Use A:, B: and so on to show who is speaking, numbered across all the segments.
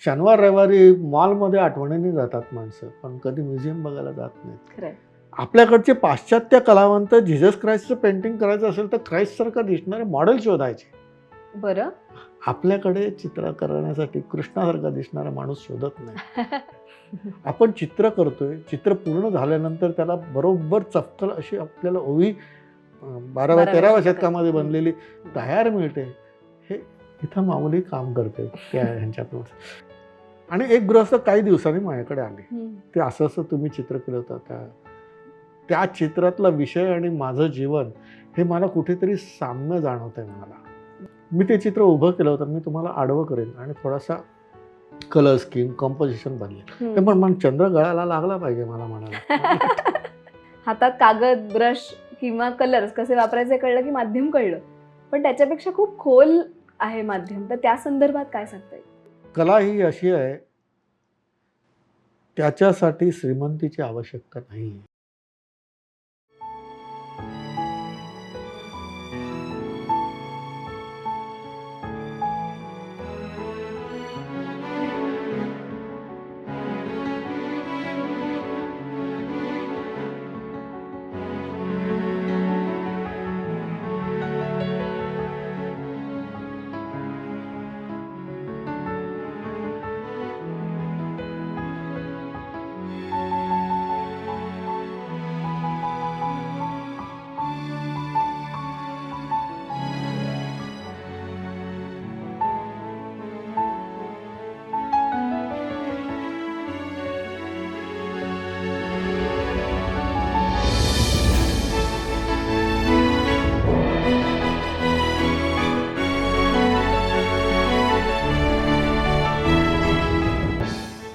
A: शनिवार रविवारी मॉलमध्ये आठवणीने जातात माणसं, पण कधी म्युझियम बघायला जात नाहीत.
B: खरंय.
A: आपल्याकडचे पाश्चात्य कलावंत जीसस क्राइस्टचं पेंटिंग करायचं असेल तर क्राइस्टसारखं दिसणारे मॉडेल शोधायचे.
B: बरं.
A: आपल्याकडे चित्र करण्यासाठी कृष्णासारखा दिसणारा माणूस शोधत नाही. आपण चित्र करतोय, चित्र पूर्ण झाल्यानंतर त्याला बरोबर चपकल अशी आपल्याला ओवी 12व्या-13व्या शतकामध्ये बनलेली तयार मिळते. हे इथं मामूली काम करते त्या ह्यांच्यातून. आणि एक गृहस्थ काही दिवसांनी माझ्याकडे आले. ते असं असं तुम्ही चित्र केलं होतं, त्या चित्रातला विषय आणि माझं जीवन हे मला कुठेतरी साम्य जाणवतंय मला. मी ते चित्र उभं केलं होतं, मी तुम्हाला आडवं करेन आणि थोडासा कलर स्कीम कंपोजिशन बनले. ते पण चंद्र गळाला लागला पाहिजे मला म्हणाला.
B: हातात कागद, ब्रश किंवा कलर्स कसे वापरायचे कळलं की माध्यम कळलं, पण त्याच्यापेक्षा खूप खोल आहे माध्यम. तर त्या संदर्भात काय सांगता येईल?
A: कला ही अशी आहे, त्याच्यासाठी श्रीमंतीची आवश्यकता नाही.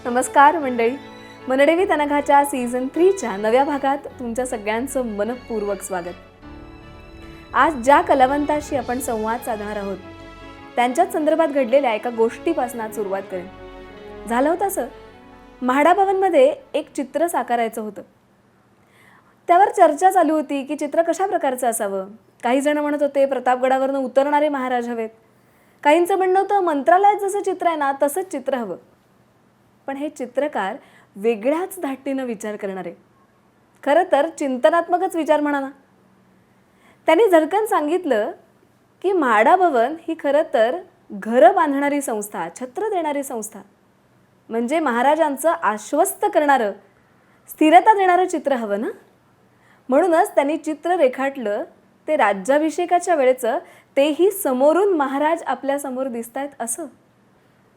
B: नमस्कार मंडळी, मनडेवी तनघाच्या सीझन 3च्या नव्या भागात तुमच्या सगळ्यांचं मनपूर्वक स्वागत. आज ज्या कलावंताशी आपण संवाद साधणार आहोत त्यांच्याच संदर्भात घडलेल्या एका गोष्टीपासून आज सुरुवात करेन. झालं होतं असं, म्हाडा भवनमध्ये एक चित्र साकारायचं होतं. त्यावर चर्चा चालू होती की चित्र कशा प्रकारचं असावं. काही जण म्हणत होते प्रतापगडावरनं उतरणारे महाराज हवेत. काहींचं म्हणणं होतं मंत्रालयात जसं चित्र आहे ना तसंच चित्र हवं. पण हे चित्रकार वेगळ्याच धाटीनं विचार करणारे, खरं तर चिंतनात्मकच विचार म्हणा ना. त्यांनी झटकन सांगितलं की म्हाडा भवन ही खरं तर घरं बांधणारी संस्था, छत्र देणारी संस्था, म्हणजे महाराजांचं आश्वस्त करणारं, स्थिरता देणारं चित्र हवं ना. म्हणूनच त्यांनी चित्र रेखाटलं ते राज्याभिषेकाच्या वेळेचं, तेही समोरून महाराज आपल्यासमोर दिसत आहेत असं.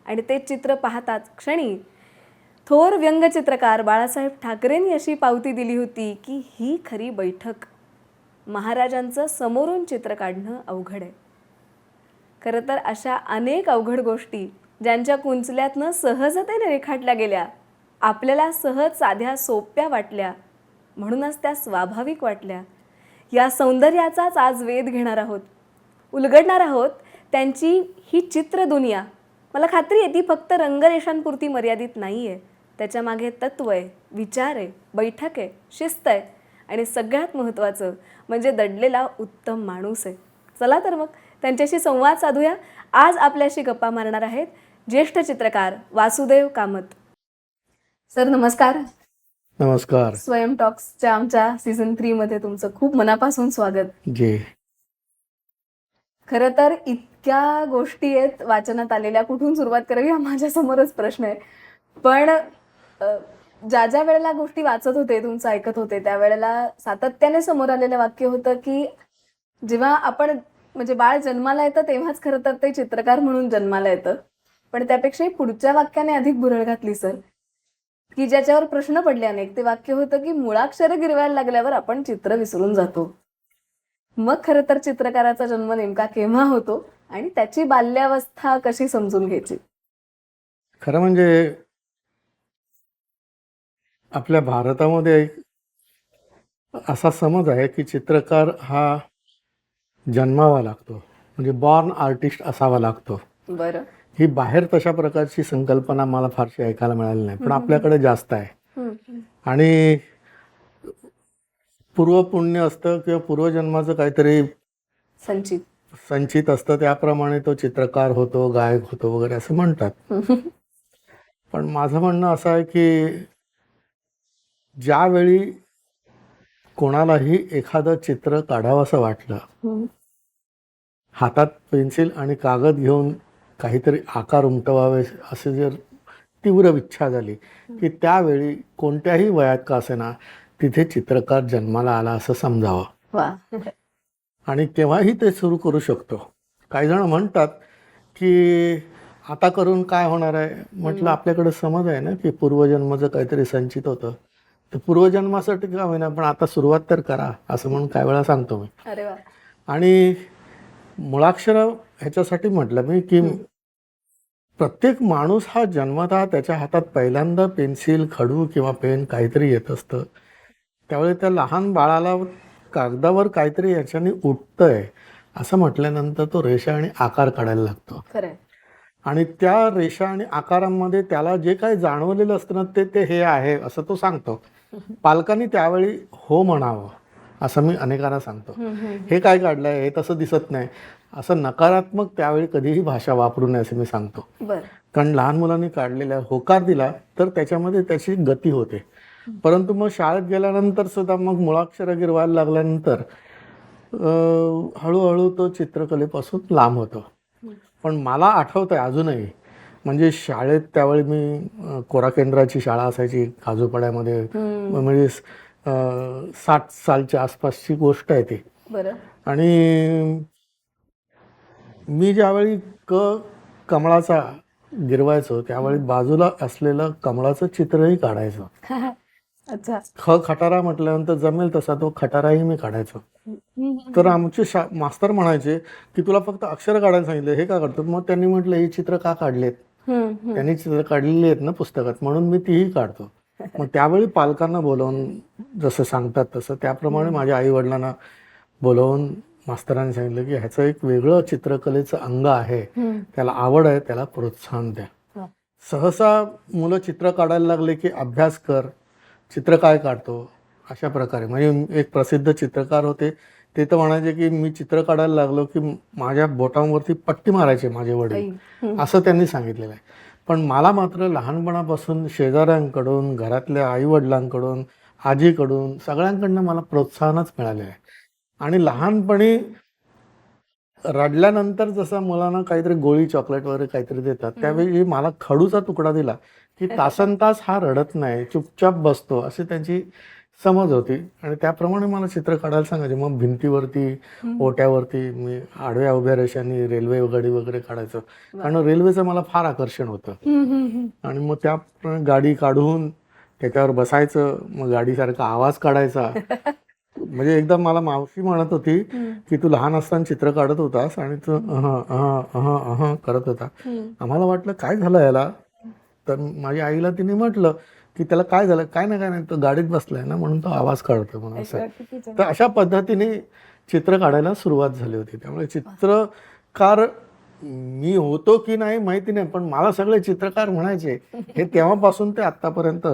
B: आणि ते चित्र पाहताच क्षणी थोर व्यंगचित्रकार बाळासाहेब ठाकरेंनी अशी पावती दिली होती की ही खरी बैठक. महाराजांचं समोरून चित्र काढणं अवघड आहे. खरं तर अशा अनेक अवघड गोष्टी ज्यांच्या कुंचल्यातनं सहजतेने रेखाटल्या गेल्या, आपल्याला सहज साध्या सोप्या वाटल्या, म्हणूनच त्या स्वाभाविक वाटल्या. या सौंदर्याचाच आज वेध घेणार आहोत, उलगडणार आहोत त्यांची ही चित्र दुनिया. मला खात्री आहे ती फक्त रंगरेषांपुरती मर्यादित नाही आहे. त्याच्यामागे तत्व आहे, विचार आहे, बैठक आहे, शिस्त आहे आणि सगळ्यात महत्त्वाचं म्हणजे दडलेला उत्तम माणूस आहे. चला तर मग त्यांच्याशी संवाद साधूया. आज आपल्याशी गप्पा मारणार आहेत ज्येष्ठ चित्रकार वासुदेव कामत. सर नमस्कार.
A: नमस्कार.
B: स्वयं टॉक्सच्या आमच्या सीझन 3मध्ये तुमचं खूप मनापासून स्वागत.
A: जे
B: खरं तर इतक्या गोष्टी आहेत वाचनात आलेल्या, कुठून सुरुवात करावी हा माझ्यासमोरच प्रश्न आहे. पण ज्या ज्या वेळेला गोष्टी वाचत होते, तुमचं ऐकत होते, त्यावेळेला सातत्याने समोर आलेलं वाक्य होतं की जेव्हा आपण म्हणजे बाळ जन्माला येतं तेव्हाच खरं तर ते चित्रकार म्हणून जन्माला येतं. पण त्यापेक्षाही पुढच्या वाक्याने अधिक भुरळ घातली सर, की ज्याच्यावर प्रश्न पडले अनेक. ते वाक्य होतं की मुळाक्षरं गिरवायला लागल्यावर आपण चित्र विसरून जातो. मग खरं तर चित्रकाराचा जन्म नेमका केव्हा होतो आणि त्याची बाल्यावस्था कशी समजून घ्यायची?
A: खरं म्हणजे आपल्या भारतामध्ये एक असा समज आहे की चित्रकार हा जन्मावा लागतो, म्हणजे बॉर्न आर्टिस्ट असावा लागतो.
B: बरं.
A: ही बाहेर तशा प्रकारची संकल्पना मला फारशी ऐकायला मिळाली नाही, पण आपल्याकडे जास्त आहे. आणि पूर्वपुण्य असतं किंवा पूर्वजन्माचं काहीतरी संचित असतं, त्याप्रमाणे तो चित्रकार होतो, गायक होतो वगैरे असं म्हणतात. पण माझं म्हणणं असं आहे की ज्यावेळी कोणालाही एखादं चित्र काढावंसं वाटलं, हातात पेन्सिल आणि कागद घेऊन काहीतरी आकार उमटवावे असे जर तीव्र इच्छा झाली की त्यावेळी कोणत्याही वयात का असेना तिथे चित्रकार जन्माला आला असं समजावं
B: वा.
A: आणि केव्हाही ते सुरू करू शकतो. काही जण म्हणतात की आता करून काय होणार आहे. म्हटलं आपल्याकडे समज आहे ना की पूर्वजन्माचं काहीतरी संचित होतं, तर पूर्वजन्मासाठी का होईना पण आता सुरुवात तर करा असं म्हणून काही वेळा सांगतो मी.
B: अरे वा.
A: आणि मुळाक्षर ह्याच्यासाठी म्हटलं मी की प्रत्येक माणूस हा जन्मतः त्याच्या हातात पहिल्यांदा पेन्सिल, खडू किंवा पेन काहीतरी येत असतं. त्यावेळी त्या लहान बाळाला कागदावर काहीतरी याच्याने उठतंय असं म्हटल्यानंतर तो रेषा आणि आकार काढायला लागतो.
B: खरंय.
A: आणि त्या रेषा आणि आकारांमध्ये त्याला जे काही जाणवलेलं असतं ना ते हे आहे असं तो सांगतो. पालकांनी त्यावेळी हो म्हणावं असं मी अनेकांना सांगतो. हे काय काढलंय, हे तसं दिसत नाही असं नकारात्मक त्यावेळी कधीही भाषा वापरू नये असं मी सांगतो.
B: बरं.
A: कारण लहान मुलांनी काढलेल्या होकार दिला तर त्याच्यामध्ये त्याची गती होते. परंतु मग शाळेत गेल्यानंतर सुद्धा मग मुळाक्षर गिरवायला लागल्यानंतर हळूहळू तो चित्रकलेपासून लांब होतो. पण मला आठवतं आहे अजूनही, म्हणजे शाळेत त्यावेळी मी कोरा केंद्राची शाळा असायची काजूपाड्यामध्ये, म्हणजे 60 सालच्या आसपासची गोष्ट आहे ती.
B: बरं.
A: आणि मी ज्यावेळी कमळाचा गिरवायचो त्यावेळी बाजूला असलेलं कमळाचं चित्रही काढायचो.
B: अच्छा.
A: खटारा म्हटल्यानंतर जमेल तसा तो खटाराही मी काढायचो. तर आमचे मास्तर म्हणायचे की तुला फक्त अक्षर काढायला सांगितलं, हे का काढतो. मग त्यांनी म्हटलं ही चित्र का काढलेत, त्यांनी चित्र काढलेली आहेत ना पुस्तकात म्हणून मी तीही काढतो. मग त्यावेळी पालकांना बोलवून जसं सांगतात तसं त्याप्रमाणे माझ्या आई वडिलांना बोलवून मास्तरांनी सांगितलं की ह्याचं एक वेगळं चित्रकलेचं अंग आहे, त्याला आवड आहे, त्याला प्रोत्साहन द्या. सहसा मुलं चित्र काढायला लागले की अभ्यास कर, चित्र काय काढतो अशा प्रकारे. म्हणजे एक प्रसिद्ध चित्रकार होते ते तर म्हणायचे की मी चित्र काढायला लागलो की माझ्या बोटांवरती पट्टी मारायचे माझे वडील, असं त्यांनी सांगितलेलं आहे. पण मला मात्र लहानपणापासून शेजाऱ्यांकडून, घरातल्या आईवडिलांकडून, आजीकडून सगळ्यांकडनं मला प्रोत्साहनच मिळाले आहे. आणि लहानपणी रडल्यानंतर जसं मुलांना काहीतरी गोळी, चॉकलेट वगैरे काहीतरी देतात, त्यावेळी मला खडूचा तुकडा दिला की तासनतास हा रडत नाही, चुपचाप बसतो अशी त्यांची समज होती. आणि त्याप्रमाणे मला चित्र काढायला सांगायचे. मग भिंतीवरती, ओट्यावरती मी आडव्या उभ्या रेषांनी रेल्वे गाडी वगैरे काढायचो, कारण रेल्वेचं मला फार आकर्षण होतं. आणि मग त्या गाडी काढून त्याच्यावर बसायचं, मग गाडीसारखा आवाज काढायचा. म्हणजे एकदा मला मावशी म्हणत होती की तू लहान असताना चित्र काढत होतास आणि तू करत होता. आम्हाला वाटलं काय झालं याला, तर माझ्या आईला तिने म्हटलं की त्याला काय झालं, काय नाही तो गाडीत बसलाय ना म्हणून तो आवाज काढतोय म्हणून असं. तर अशा पद्धतीने चित्र काढायला सुरुवात झाली होती. त्यामुळे चित्रकार मी होतो की नाही माहिती नाही, पण मला सगळे चित्रकार म्हणायचे. हे तेव्हापासून ते आतापर्यंत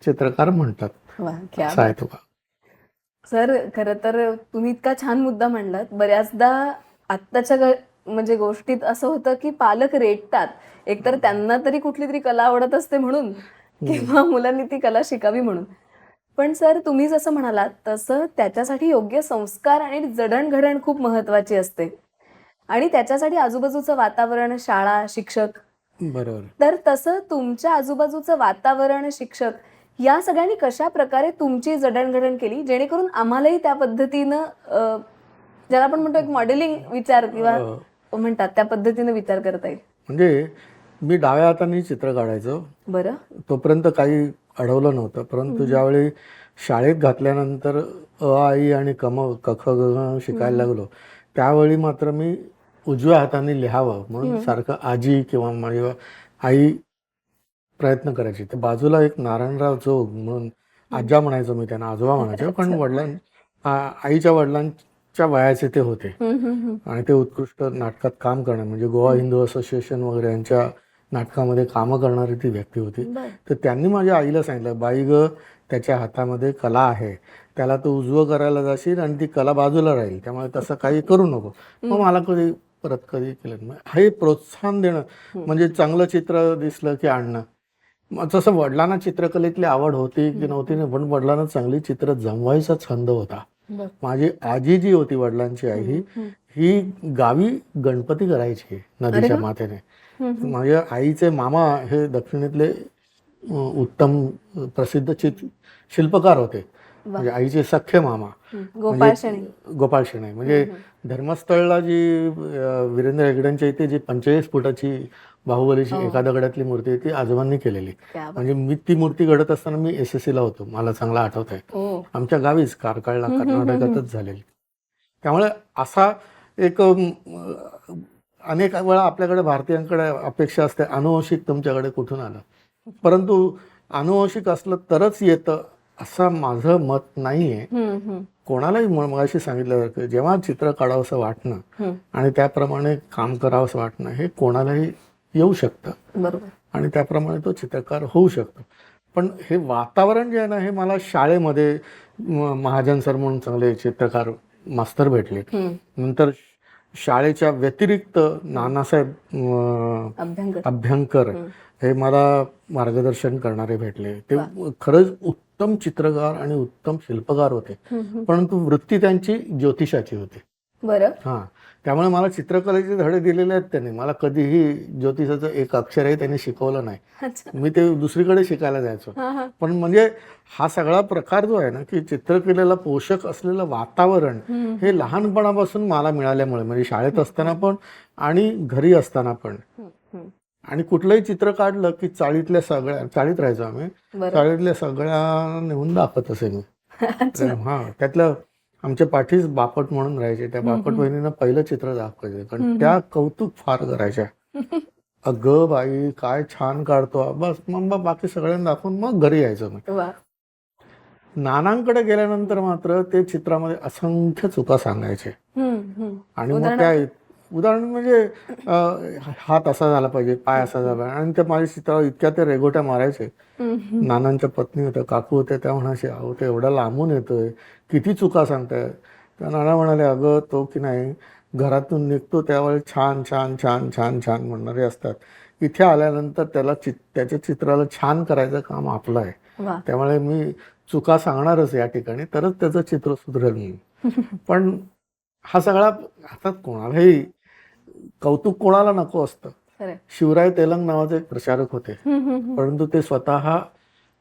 A: चित्रकार म्हणतात. असं आहे तो.
B: सर, खरं तर तुम्ही इतका छान मुद्दा मांडलात. बऱ्याचदा आत्ताच्या म्हणजे गोष्टीत असं होतं की पालक रेटतात, एकतर त्यांना तरी कुठली तरी कला आवडत असते म्हणून, किंवा मुलांनी ती कला शिकावी म्हणून. पण सर, तुम्ही जसं म्हणालात तसं त्याच्यासाठी योग्य संस्कार आणि जडणघडण खूप महत्वाची असते, आणि त्याच्यासाठी आजूबाजूचं वातावरण, शाळा, शिक्षक.
A: बरोबर.
B: तर तसं तुमच्या आजूबाजूचं वातावरण, शिक्षक या सगळ्यांनी कशा प्रकारे तुमची जडणघडण केली जेणेकरून आम्हालाही त्या पद्धतीनं, ज्याला आपण म्हणतो एक मॉडेलिंग विचार किंवा म्हणतात त्या पद्धतीनं विचार करता येईल.
A: म्हणजे मी डाव्या हाताने चित्र काढायचो.
B: बरं.
A: तोपर्यंत काही अडवलं नव्हतं. परंतु ज्यावेळी शाळेत घातल्यानंतर आई आणि क ख ग शिकायला लागलो त्यावेळी मात्र मी उजव्या हाताने लिहावं म्हणून सारखं आजी किंवा माझी आई प्रयत्न करायची. तर बाजूला एक नारायणराव जोग म्हणून आज्या म्हणायचो मी त्यांना, आजोबा म्हणायचो, पण आईच्या वडिलांच्या वयाचे ते होते आणि ते उत्कृष्ट नाटकात काम करणार, म्हणजे गोवा हिंदू असोसिएशन वगैरे यांच्या नाटकामध्ये कामं करणारी ती व्यक्ती होती. तर त्यांनी माझ्या आईला सांगितलं, बाई ग, त्याच्या हातामध्ये कला आहे, त्याला तू उजवं करायला जाशील आणि ती कला बाजूला राहील, त्यामुळे तसं काही करू नको. मग मला कधी केलं. हे प्रोत्साहन देणं म्हणजे चांगलं चित्र दिसलं की आणणं, जसं वडिलांना चित्रकलेतली आवड होती की नव्हती नाही, पण वडिलांना चांगली चित्र जमवायचा छंद होता. माझी आजी जी होती, वडिलांची आई, ही गावी गणपती करायची नदीच्या माथेने. माझ्या आईचे मामा हे दक्षिणेतले उत्तम प्रसिद्ध शिल्पकार होते. म्हणजे आईचे सख्खे मामा गोपाळ शेणे. म्हणजे धर्मस्थळला जी वीरेंद्र हेगडेंच्या इथे जी 45 फुटाची बाहुबलीची एका दगडातली मूर्ती आहे ती आजोबांनी केलेली. म्हणजे मी ती मूर्ती घडत असताना मी SSC ला होतो, मला चांगला आठवत आहे. आमच्या गावीच कारकाळला, कर्नाटकातच झालेली. त्यामुळे असा एक अनेक वेळा आपल्याकडे भारतीयांकडे अपेक्षा असते अनुवंशिक तुमच्याकडे कुठून आलं, परंतु अनुवंशिक असलं तरच येतं असं माझं मत नाहीये. कोणालाही मगाशी सांगितलं जेव्हा चित्र काढावंसं वाटणं आणि त्याप्रमाणे काम करावंसं वाटणं हे कोणालाही येऊ शकतं आणि त्याप्रमाणे तो चित्रकार होऊ शकतो. पण हे वातावरण जे आहे ना, हे मला शाळेमध्ये महाजन सर म्हणून चांगले चित्रकार मास्तर भेटले. नंतर शाळेच्या व्यतिरिक्त नानासाहेब अभ्यंकर हे मला मार्गदर्शन करणारे भेटले. ते खरंच उत्तम चित्रकार आणि उत्तम शिल्पकार होते, परंतु वृत्ती त्यांची ज्योतिषाची होती. हा, त्यामुळे मला चित्रकलेचे धडे दिलेले आहेत त्यांनी. मला कधीही ज्योतिषाचं एक अक्षरही त्यांनी शिकवलं नाही. मी ते दुसरीकडे शिकायला जायचो. पण म्हणजे हा सगळा प्रकार जो आहे ना, की चित्रकलेला पोषक असलेलं वातावरण हे लहानपणापासून मला मिळाल्यामुळे, म्हणजे शाळेत असताना पण आणि घरी असताना पण. आणि कुठलंही चित्र काढलं की चाळीत राहायचो आम्ही, चाळीतल्या सगळ्या नेऊन दाखवत असे मी. हा, त्यातलं आमच्या पाठीच बापट म्हणून राहायचे, त्या बापट बहिणीनं पहिलं चित्र दाखवायचे, कारण त्या कौतुक फार करायच्या. अगं बाई काय छान काढतो, बस मग बाकी सगळ्यांना दाखवून मग घरी यायचो मी. नानांकडे गेल्यानंतर मात्र ते चित्रामध्ये असंख्य चुका सांगायचे. आणि मग त्या उदाहरण म्हणजे हात असा झाला पाहिजे, पाय असा झाला पाहिजे, आणि त्या माझ्या चित्रावर इतक्या ते रेघोट्या मारायचे. नानांच्या पत्नी होत्या, काकू होत्या, त्या म्हणायचे अहो ते एवढा लांबून येतोय, किती चुका सांगताय. त्या नाना म्हणाले अगं तो की नाही घरातून निघतो त्यावेळेस छान छान छान छान छान म्हणणारे असतात, इथे आल्यानंतर त्याच्या चित्राला छान करायचं काम आपलं आहे, त्यामुळे मी चुका सांगणारच या ठिकाणी, तरच त्याचं चित्र सुधरेल मी. पण हा सगळा आता कोणालाही कौतुक कोणाला नको असतं. शिवराय तेलंग नावाचे एक प्रचारक होते, परंतु ते स्वतः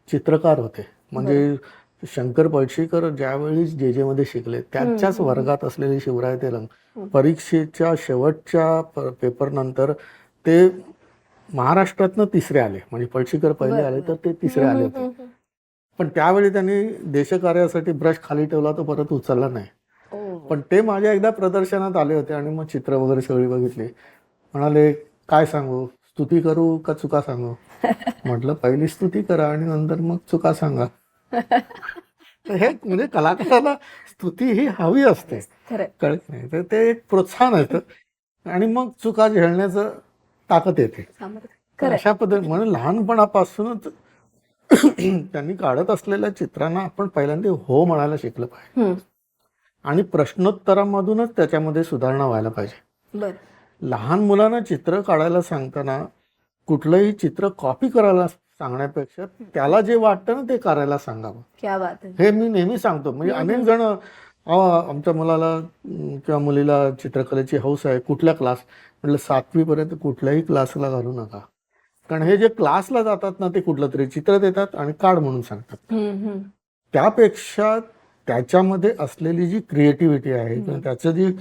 A: चित्रकार होते. म्हणजे शंकर पळशीकर ज्यावेळी JJ मध्ये शिकले त्यांच्याच वर्गात असलेले शिवराय तेलंग परीक्षेच्या शेवटच्या पेपर नंतर ते महाराष्ट्रातनं तिसरे आले. म्हणजे पळशीकर पहिले आले तर ते तिसरे आले होते. पण त्यावेळी त्यांनी देशकार्यासाठी ब्रश खाली ठेवला तो परत उचलला नाही. पण ते माझ्या एकदा प्रदर्शनात आले होते आणि मग चित्र वगैरे सगळी बघितली. म्हणाले काय सांगू, स्तुती करू का चुका सांगू. म्हटलं पहिली स्तुती करा आणि नंतर मग चुका सांगा. हे म्हणजे कलाकाराला स्तुती ही हवी असते, कळत नाही, तर ते एक प्रोत्साहन येतं आणि मग चुका झेलण्याचं ताकद येते. अशा पद्धतीने म्हणून लहानपणापासूनच त्यांनी काढत असलेल्या चित्रांना आपण पहिल्यांदा हो म्हणायला शिकलं पाहिजे आणि प्रश्नोत्तरामधूनच त्याच्यामध्ये सुधारणा व्हायला पाहिजे. लहान मुलांना चित्र काढायला सांगताना कुठलंही चित्र कॉपी करायला सांगण्यापेक्षा त्याला जे वाटतं ना ते करायला सांगावं. हे मी नेहमी सांगतो. म्हणजे अनेक जण आमच्या मुलाला किंवा मुलीला चित्रकलेची हौस आहे, कुठल्या क्लास, म्हटलं 7वी पर्यंत कुठल्याही क्लासला घालू नका, कारण हे जे क्लासला जातात ना ते कुठलं तरी चित्र देतात आणि काढ म्हणून सांगतात. त्यापेक्षा त्याच्यामध्ये असलेली जी क्रिएटिव्हिटी आहे किंवा त्याचं जी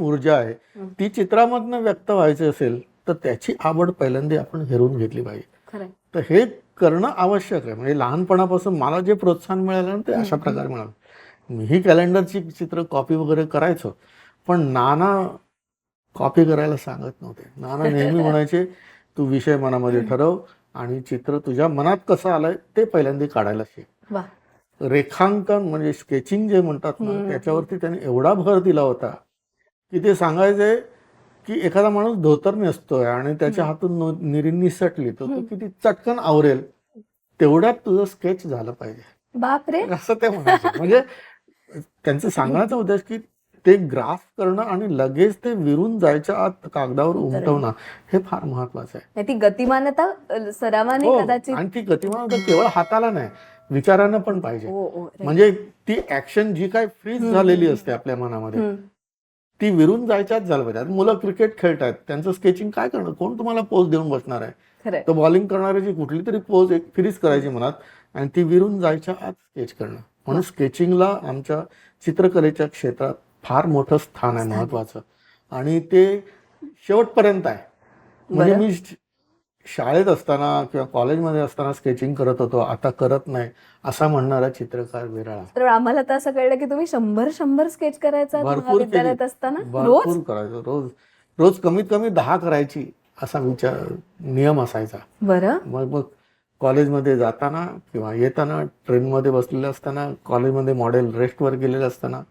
A: ऊर्जा आहे ती चित्रामधनं व्यक्त व्हायची असेल तर त्याची आवड पहिल्यांदा आपण हेरून घेतली पाहिजे. तर हे करणं आवश्यक आहे. म्हणजे लहानपणापासून मला जे प्रोत्साहन मिळालं ते अशा प्रकारे मिळालं. मीही कॅलेंडरची चित्र कॉपी वगैरे करायचो, पण नाना कॉपी करायला सांगत नव्हते. नाना नेहमी म्हणायचे तू विषय मनामध्ये ठरव आणि चित्र तुझ्या मनात कसं आलंय ते पहिल्यांदा काढायला शिक. रेखांकन म्हणजे स्केचिंग जे म्हणतात ना त्याच्यावरती त्यांनी एवढा भर दिला होता की ते सांगायचे की एखादा माणूस धोतर नेसतोय आणि त्याच्या हातून निरी निसटली तर तो किती चटकन आवरेल तेवढ्यात तुझं स्केच झालं पाहिजे.
B: बापरे,
A: असं ते म्हणायचे. म्हणजे त्यांचं सांगण्याचा उद्देश की ते ग्राफ करणं आणि लगेच ते विरून जायच्या आत कागदावर उमटवणं हे फार महत्वाचं आहे.
B: नाही, ती गतिमानता सरावाने
A: हो,
B: कदाचित.
A: आणि ती गतिमानता केवळ हाताला नाही, विचारांना पण पाहिजे.
B: हो, हो, right.
A: म्हणजे ती ऍक्शन जी काय फ्रीज झालेली असते आपल्या मनामध्ये
B: हम्म.
A: ती विरून जायच्याच झालं पाहिजे. आता मुलं क्रिकेट खेळतात, त्यांचं स्केचिंग काय करणं, कोण तुम्हाला पोज देऊन बसणार आहे?
B: खरंय.
A: तर बॉलिंग करणाऱ्याची कुठली तरी पोज एक फ्रीज करायची मनात आणि ती विरून जायच्या आत स्केच करणं. म्हणून स्केचिंगला आमच्या चित्रकलेच्या क्षेत्रात फार मोठं स्थान आहे, महत्वाचं. आणि ते शेवटपर्यंत आहे. म्हणजे मी शाळेत असताना किंवा कॉलेजमध्ये असताना स्केचिंग करत होतो, आता करत नाही असा म्हणणारा चित्रकार विरळा.
B: तर आम्हाला तर असं कळलं की तुम्ही 100 स्केच करायचा
A: भरपूर
B: महाविद्यालयात असताना रोज.
A: भरपूर करायचो. रोज रोज कमीत कमी 10 करायची असा नियम असायचा.
B: बरं.
A: मग कॉलेजमध्ये जाताना किंवा येताना, ट्रेनमध्ये बसलेलं असताना, कॉलेजमध्ये मॉडेल रेस्टवर गेलेलं असताना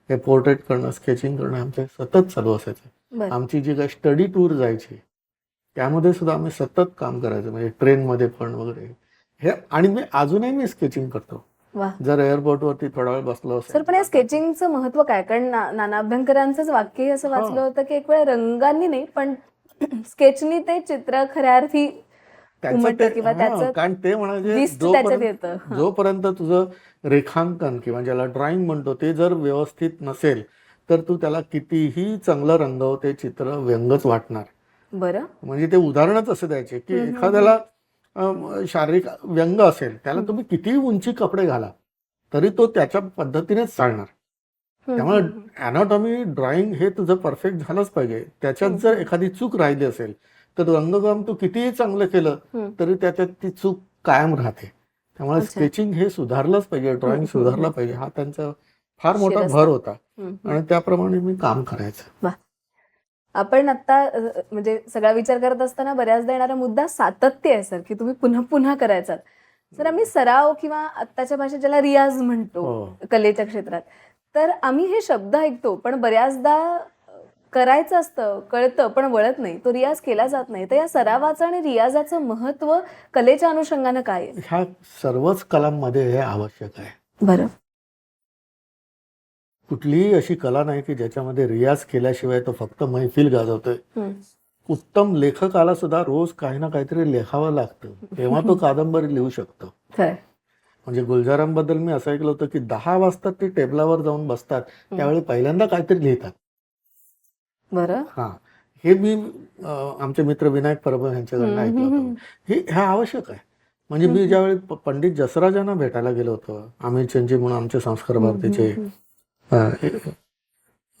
A: हे पोर्ट्रेट करणं, स्केचिंग करणं आमचे सतत चालू असायचं.
B: बरं.
A: आमची जी काही स्टडी टूर जायची त्यामध्ये सुद्धा आम्ही सतत काम करायचो, म्हणजे ट्रेनमध्ये पण वगैरे हे. आणि मी अजूनही स्केचिंग करतो.
B: वा.
A: जर एअरपोर्टवरती थोडा वेळ बसलो
B: सर, पण या स्केचिंगचं महत्व काय? कारण नाना अभ्यंकरांचंच वाक्य असं वाचलं होतं की एक वेळ रंगांनी नाही पण स्केचनी ते चित्र खऱ्या अर्थी उमटतं किंवा त्याचं
A: कारण ते म्हणायचे
B: दिसत त्याच्यात येतं.
A: जोपर्यंत तुझं रेखांकन किंवा ज्याला ड्रॉइंग म्हणतो ते जर व्यवस्थित नसेल तर तू त्याला कितीही चांगलं रंगव, ते चित्र व्यंगच वाटणार.
B: बरं.
A: म्हणजे ते उदाहरणच असं द्यायचे की एखाद्याला शारीरिक व्यंग असेल, त्याला तुम्ही कितीही उंची कपडे घाला तरी तो त्याच्या पद्धतीनेच चालणार. त्यामुळे अॅनाटॉमी, ड्रॉइंग हे तुझं परफेक्ट झालंच पाहिजे. त्याच्यात जर एखादी चूक राहिली असेल तर रंगकाम तू कितीही चांगलं केलं तरी त्याच्यात ती चूक कायम राहते. त्यामुळे स्केचिंग हे सुधारलंच पाहिजे, ड्रॉइंग सुधारलं पाहिजे, हा त्यांचा फार मोठा भर होता आणि त्याप्रमाणे मी काम करायचं.
B: आपण आता म्हणजे सगळा विचार करत असताना बऱ्याचदा येणारा मुद्दा सातत्य आहे सर, की तुम्ही पुन्हा पुन्हा करायचा. सर, आम्ही सराव किंवा आत्ताच्या भाषेत ज्याला रियाज म्हणतो कलेच्या क्षेत्रात, तर आम्ही हे शब्द ऐकतो पण बऱ्याचदा करायचं असतं, कळतं पण वळत नाही, तो रियाज केला जात नाही. तर या सरावाचं आणि रियाजाचं महत्व कलेच्या अनुषंगानं काय आहे?
A: ह्या सर्वच कलांमध्ये हे आवश्यक आहे.
B: बरं.
A: कुठलीही अशी कला नाही की ज्याच्यामध्ये रियाज केल्याशिवाय तो फक्त मैफिल गाजवतोय. उत्तम लेखकाला सुद्धा रोज काही ना काहीतरी लिहावं लागतं, तेव्हा तो कादंबरी लिहू शकतो. म्हणजे गुलजारांबद्दल मी असं ऐकलं होतं की 10 वाजता ते टेबलावर जाऊन बसतात, त्यावेळी पहिल्यांदा काहीतरी लिहितात.
B: बरं.
A: हा, हे मी आमचे मित्र विनायक परब यांच्याकडनं ऐकलं होतं. हे आवश्यक आहे. म्हणजे मी ज्यावेळी पंडित जसराजांना भेटायला गेलो होतो, अमित चंदजी म्हणून आमचे संस्कार भारतीचे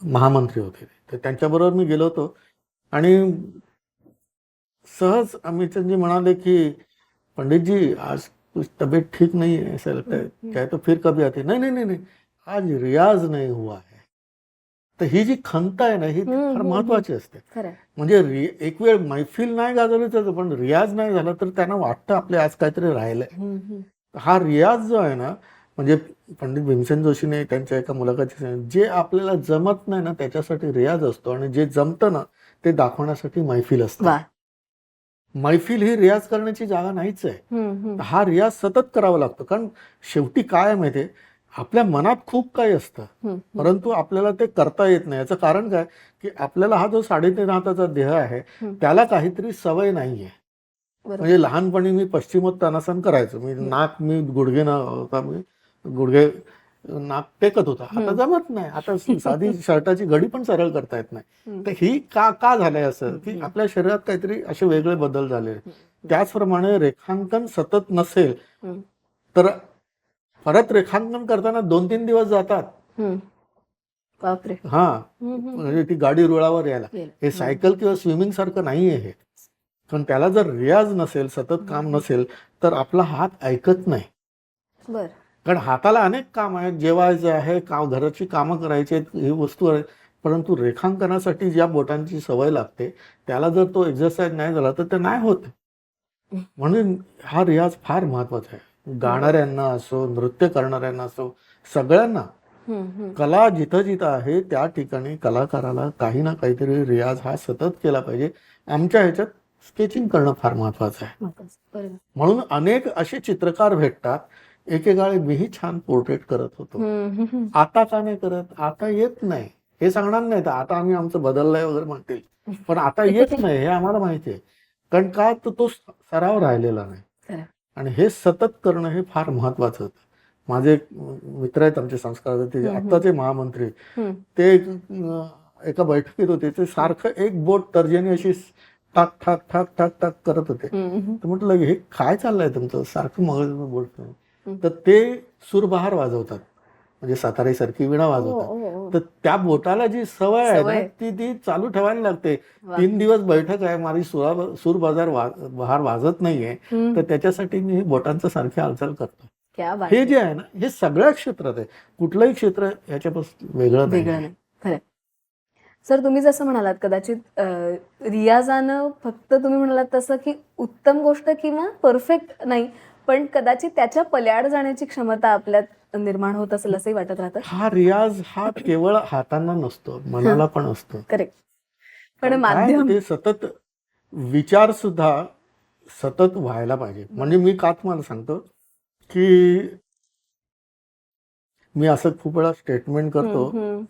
A: महामंत्री होते, तर त्यांच्याबरोबर मी गेलो होतो आणि सहज अमित चंदजी म्हणाले की पंडितजी आज कुछ तबीयत ठीक नहीं है, ऐसा लगता है, क्या तो फिर कभी आते? नहीं नहीं नहीं नहीं, आज रियाज नहीं हुआ है. तर ही जी खंत आहे ना, ही फार महत्वाची असते. म्हणजे एक वेळ मैफिल नाही गाजवली तर पण रियाज नाही झाला तर त्यांना वाटतं आपले आज काहीतरी राहिलंय. हा रियाज जो आहे ना, म्हणजे पंडित भीमसेन जोशीने त्यांच्या एका मुलाखतीत सांगितलं, जे आपल्याला जमत नाही ना त्याच्यासाठी रियाज असतो आणि जे जमतं ना ते दाखवण्यासाठी मैफिल असते. मैफिल ही रियाज करण्याची जागा नाहीच आहे. हा रियाज सतत करावा लागतो. कारण शेवटी काय माहितीये, आपल्या मनात खूप काही असतं परंतु आपल्याला ते करता येत नाही. याचं कारण काय की आपल्याला हा जो 3.5 हाताचा देह आहे त्याला काहीतरी सवय नाहीये. म्हणजे लहानपणी मी पश्चिमोत्तानासन करायचो, मी गुडघे नाक टेकत होता, आता जमत नाही. आता साधी शर्टाची घडी पण सरळ करता येत नाही. तर ही का झालंय असं की आपल्या शरीरात काहीतरी असे वेगळे बदल झाले. त्याचप्रमाणे रेखांकन सतत नसेल तर परत रेखांकन करताना 2-3 दिवस जातात.
B: बापरे.
A: हा, म्हणजे ती गाडी रुळावर यायला. हे सायकल किंवा स्विमिंग सारखं नाहीये हे. पण त्याला जर रियाज नसेल, सतत काम नसेल तर आपला हात ऐकत नाही. कारण हाताला अनेक काम आहेत, जेवायचं आहे, घराची कामं करायची आहेत, ही वस्तू आहेत, परंतु रेखांकनासाठी ज्या बोटांची सवय लागते त्याला जर तो एक्सरसाइज नाही झाला तर ते नाही होत. म्हणून हा रियाज फार महत्वाचा आहे. गाणाऱ्यांना असो, नृत्य करणाऱ्यांना असो, सगळ्यांना कला जिथं जिथं आहे त्या ठिकाणी कलाकाराला काही ना काहीतरी रियाज हा सतत केला पाहिजे. आमच्या ह्याच्यात स्केचिंग करणं फार महत्वाचं आहे. म्हणून अनेक असे चित्रकार भेटतात. एकेकाळी मीही छान पोर्ट्रेट करत होतो, आता का नाही करत, आता येत नाही. हे सांगणार नाही तर आता आम्ही आमचं बदललंय वगैरे म्हणतील, पण आता येत नाही हे आम्हाला माहिती आहे. कारण का तर तो सराव राहिलेला नाही.
B: खरं.
A: आणि हे सतत करणं हे फार महत्वाचं होतं. माझे एक मित्र आहेत आमचे संस्कार ते आत्ताचे महामंत्री,
B: हम्म.
A: ते एका बैठकीत होते, ते सारखं एक बोट तर्जनी अशी टाक टाक टाक टाक टाक करत होते.
B: हम्म.
A: तर म्हटलं हे काय चाललंय तुमचं, सारखं मग बोलत.
B: हम्म.
A: तर ते सूरबहार वाजवतात, म्हणजे सातारी सारखी विणा
B: ओ,
A: वाजवतात.
B: ओ, ओ.
A: तर त्या बोटाला जी सवय आहे ना
B: सवय.
A: ती चालू ठेवायला लागते.
B: वा.
A: 3 दिवस बैठक आहे, माझी सूर बहार वाजत नाहीये,
B: हम्म.
A: तर त्याच्यासाठी मी बोटांचं सारखी हालचाल करतो.
B: क्या बात
A: हे
B: आहे.
A: जे आहे ना हे सगळ्या क्षेत्रात आहे, कुठलंही क्षेत्र ह्याच्यापासून वेगळं
B: वेगळं
A: नाही.
B: नाही. खरं. सर तुम्ही जसं म्हणालात कदाचित रियाजानं फक्त तुम्ही म्हणालात तसं की उत्तम गोष्ट किंवा परफेक्ट नाही, पण कदाचित त्याच्या पल्याड जाण्याची क्षमता आपल्यात निर्माण होत असेल असंही वाटत राहतं.
A: हा रियाज हा केवळ हातांना नसतो, मनाला पण असतो.
B: करेक्ट. पण
A: कारण काय
B: माध्यम
A: ते सतत विचार सुद्धा सतत व्हायला पाहिजे. म्हणजे मी का तुम्हाला सांगतो की मी असं खूप वेळा स्टेटमेंट करतो,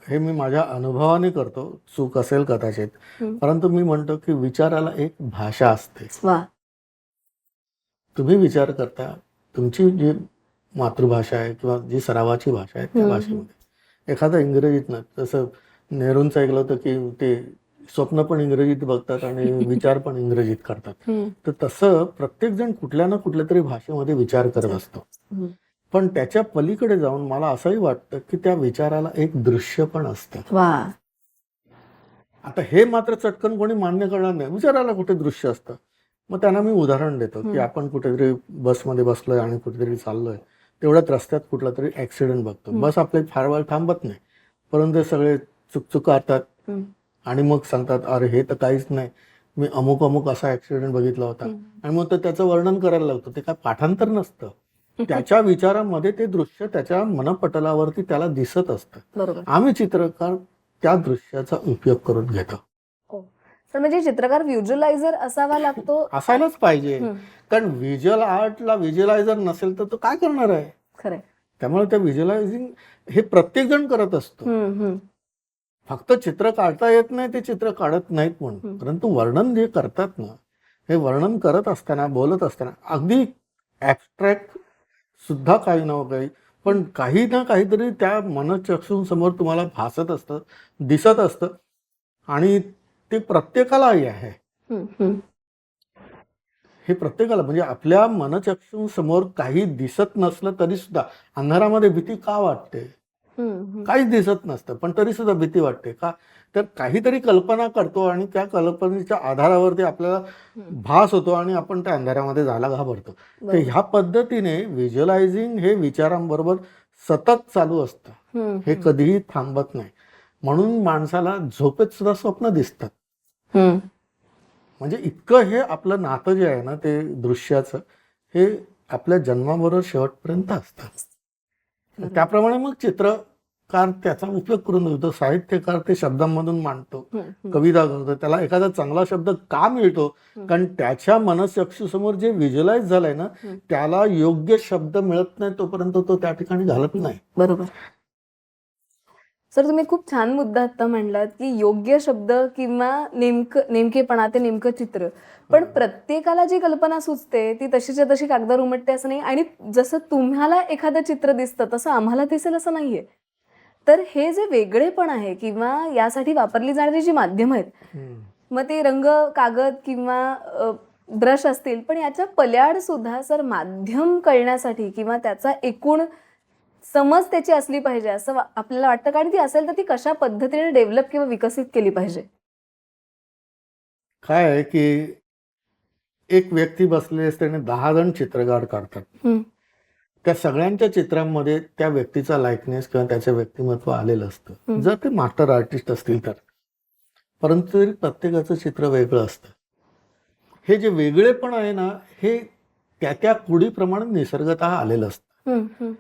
A: हे मी माझ्या अनुभवाने करतो, चूक असेल कदाचित, परंतु मी म्हणतो की विचाराला एक भाषा असते.
B: वा.
A: तुम्ही विचार करता, तुमची जी मातृभाषा आहे किंवा जी सरावाची भाषा आहे त्या भाषेमध्ये एखादा इंग्रजीत ना, जसं नेहरूंचं ऐकलं होतं की ते स्वप्न पण इंग्रजीत बघतात आणि विचार पण इंग्रजीत करतात. तर तसं प्रत्येक जण कुठल्या ना कुठल्या तरी भाषेमध्ये विचार करत असतो. पण त्याच्या पलीकडे जाऊन मला असंही वाटतं की त्या विचाराला एक दृश्य पण असतं.
B: वा.
A: आता हे मात्र चटकन कोणी मान्य करणार नाही, विचाराला कुठे दृश्य असतं. मग त्यांना मी उदाहरण देतो की आपण कुठेतरी बसमध्ये बसलोय आणि कुठेतरी चाललोय, तेवढ्यात रस्त्यात कुठला तरी ऍक्सिडेंट बघतो. बस आपले फार वेळ थांबत नाही, परंतु सगळे चुकचुकारतात आणि मग सांगतात अरे हे तर काहीच नाही, मी अमुक अमुक असा ऍक्सिडेंट बघितला होता. आणि मग त्याचं वर्णन करायला लागतो. ते काय पाठांतर नसतं, त्याच्या विचारामध्ये ते दृश्य त्याच्या मनपटलावरती त्याला दिसत असतं.
B: बरोबर.
A: आम्ही चित्रकार त्या दृश्याचा उपयोग करून घेतो.
B: तर म्हणजे चित्रकार व्हिज्युअलायझर असावा लागतो.
A: असायलाच पाहिजे, कारण व्हिज्युअल आर्टला व्हिज्युअलायझर नसेल तर तो काय करणार आहे.
B: खरंय.
A: त्यामुळे त्या व्हिज्युअलायझिंग हे प्रत्येक जण करत असतो. फक्त चित्र काढता येत नाही ते चित्र काढत नाहीत म्हणून, परंतु वर्णन जे करतात ना, हे वर्णन करत असताना बोलत असताना अगदी ऍबस्ट्रॅक्ट सुद्धा काही ना काही, पण काही ना काहीतरी त्या मनचक्षूंसमोर तुम्हाला भासत असतं, दिसत असतं, आणि ते प्रत्येकालाही आहे. हे प्रत्येकाला, म्हणजे आपल्या मनचक्षूंसमोर काही दिसत नसलं तरी सुद्धा अंधारामध्ये भीती का वाटते, काहीच दिसत नसतं पण तरी सुद्धा भीती वाटते का, तर काहीतरी कल्पना करतो आणि त्या कल्पनेच्या आधारावरती आपल्याला भास होतो आणि आपण त्या अंधारामध्ये जायला घाबरतो. तर ह्या पद्धतीने व्हिज्युअलायझिंग हे विचारांबरोबर सतत चालू असतं, हे कधीही थांबत नाही. म्हणून माणसाला झोपेत सुद्धा स्वप्न दिसतात. म्हणजे इतकं हे आपलं नातं जे आहे ना ते दृश्याचं, हे आपल्या जन्माबरोबर शेवटपर्यंत असतं. त्याप्रमाणे मग चित्रकार त्याचा उपयोग करून देतो, साहित्यकार ते शब्दांमधून मांडतो, कविता करतो. त्याला एखादा चांगला शब्द का मिळतो, कारण त्याच्या मनचक्षूसमोर जे व्हिज्युअलाइज झालंय ना त्याला योग्य शब्द मिळत नाही तोपर्यंत तो त्या ठिकाणी घालत नाही.
B: बरोबर. सर तुम्ही खूप छान मुद्दा आता म्हणलात की योग्य शब्द किंवा नेमकेपणा ते नेमकं चित्र, पण प्रत्येकाला जी कल्पना सुचते ती तशीच्या तशी कागदावर उमटते असं नाही, आणि जसं तुम्हाला एखादं चित्र दिसतं तसं आम्हाला दिसेल असं नाहीये. तर हे जे वेगळेपण आहे किंवा यासाठी वापरली जाणारी जी माध्यमं आहेत, मग ते रंग, कागद किंवा ब्रश असतील, पण याच्या पल्याड सुद्धा सर माध्यम कळण्यासाठी किंवा त्याचा एकूण समज त्याची असली पाहिजे असं आपल्याला वाटतं, कारण ती असेल तर ती कशा पद्धतीने डेव्हलप किंवा विकसित केली पाहिजे.
A: काय आहे की एक व्यक्ती बसलेली असते आणि 10 जण चित्रकार काढतात. त्या सगळ्यांच्या चित्रांमध्ये त्या व्यक्तीचा लाइकनेस किंवा त्याचं व्यक्तिमत्व आलेलं असतं, जर ते मास्टर आर्टिस्ट असतील तर. परंतु तरी प्रत्येकाचं चित्र वेगळं असतं. हे जे वेगळेपण आहे ना हे त्या त्या कुडीप्रमाणे निसर्गतः आलेलं असतं.